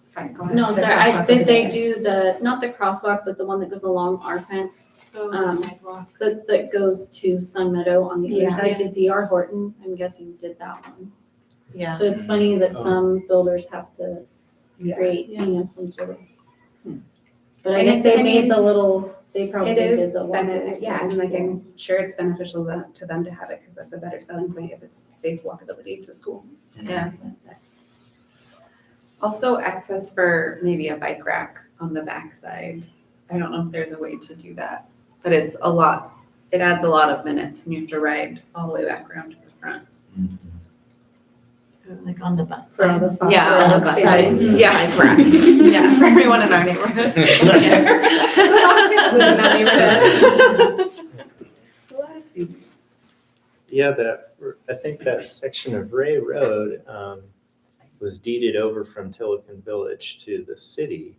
Speaker 5: Sorry, go ahead.
Speaker 7: No,
Speaker 5: The
Speaker 7: sorry, I
Speaker 5: crosswalk
Speaker 7: think
Speaker 5: over
Speaker 7: they
Speaker 5: there.
Speaker 7: do not the crosswalk, but the one that goes along our fence,
Speaker 8: sidewalk.
Speaker 7: that goes to Sun Meadow on the
Speaker 5: Yeah.
Speaker 7: other side. Did DR Horton, I'm guessing, did that one.
Speaker 3: Yeah.
Speaker 7: So it's funny that
Speaker 2: Oh.
Speaker 7: some builders have to
Speaker 5: Yeah.
Speaker 7: create, some sort of. But I
Speaker 5: And
Speaker 7: guess
Speaker 5: it's-
Speaker 7: they
Speaker 5: I
Speaker 7: made
Speaker 5: mean,
Speaker 7: the little, they probably
Speaker 5: It
Speaker 7: did
Speaker 5: is,
Speaker 7: the one.
Speaker 5: yeah, and like I'm sure it's beneficial to them to have it because that's a better selling point if it's safe walkability to school.
Speaker 8: Yeah. Also access for maybe a bike rack on the backside. I don't know if there's a way to do that, but it adds a lot of minutes and you have to ride all the way back around to the front.
Speaker 13: Like on the bus
Speaker 5: For all
Speaker 13: side.
Speaker 5: the foster
Speaker 8: Yeah, on the
Speaker 5: dogs.
Speaker 8: bus
Speaker 5: Yeah.
Speaker 8: sides. Yeah, correct. Yeah, for everyone in our neighborhood.
Speaker 5: Live in that neighborhood. A lot of students.
Speaker 2: Yeah, I think that section of Ray Road was deeded over from Tillicon Village to the city.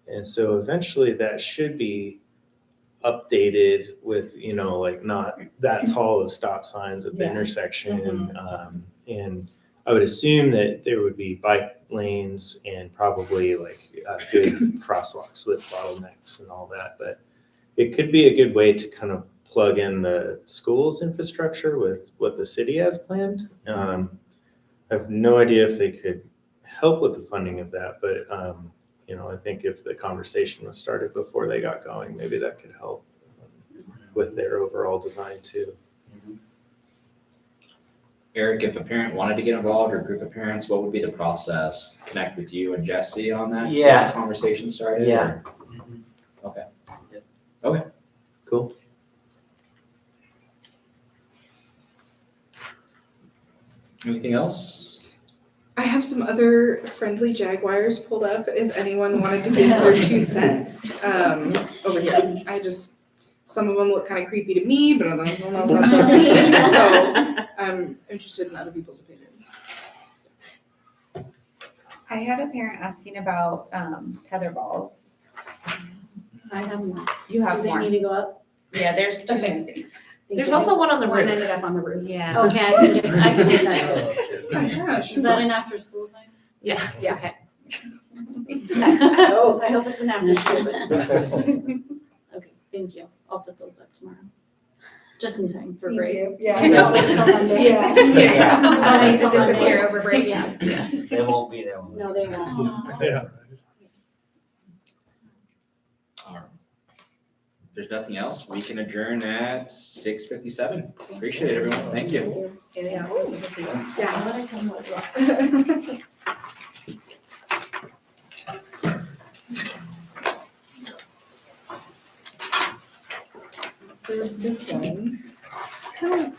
Speaker 2: And so eventually that should be updated with, like not that tall of stop signs at the
Speaker 5: Yeah.
Speaker 2: intersection. And I would assume that there would be bike lanes and probably like good crosswalks with bottlenecks and all that. But it could be a good way to kind of plug in the school's infrastructure with what the city has planned. I have no idea if they could help with the funding of that, but I think if the conversation was started before they got going, maybe that could help with their overall design too.
Speaker 1: Eric, if a parent wanted to get involved or a group of parents, what would be the process? Connect with you and Jesse on that? to get
Speaker 4: Yeah.
Speaker 1: the conversation started?
Speaker 4: Yeah.
Speaker 1: or- Okay.
Speaker 2: Cool.
Speaker 1: Anything else?
Speaker 9: I have some other friendly jaguars pulled up if anyone wanted to give their 2 cents over here. Some of them look kind of creepy to me, but others don't know if that's just me. So I'm interested in other people's opinions.
Speaker 8: I had a parent asking about tether balls.
Speaker 7: I have more.
Speaker 8: You
Speaker 7: Do
Speaker 8: have
Speaker 7: they
Speaker 8: more.
Speaker 7: need to go up?
Speaker 8: Yeah, there's two
Speaker 7: Okay.
Speaker 8: missing.
Speaker 7: Thank
Speaker 6: There's
Speaker 7: you.
Speaker 6: also one on the
Speaker 5: One
Speaker 6: roof.
Speaker 5: ended up on the roof.
Speaker 8: Yeah.
Speaker 7: Okay, I can get that.
Speaker 9: Oh my gosh.
Speaker 7: Is that an after school thing?
Speaker 6: Yeah.
Speaker 5: Yeah.
Speaker 7: Okay. I hope it's an after school, but, okay, thank you. I'll put those up tomorrow. Just in time for
Speaker 5: Thank
Speaker 7: break.
Speaker 5: you. Yeah.
Speaker 7: I don't wait till Monday.
Speaker 5: Yeah.
Speaker 6: Yeah.
Speaker 5: Don't need to disappear over break.
Speaker 7: Yeah.
Speaker 4: They won't be there.
Speaker 7: No, they won't.
Speaker 12: Yeah.
Speaker 1: If there's nothing else, we can adjourn at 6:57. Appreciate it, everyone. Thank you.
Speaker 5: Yeah. There's this one. It's kind of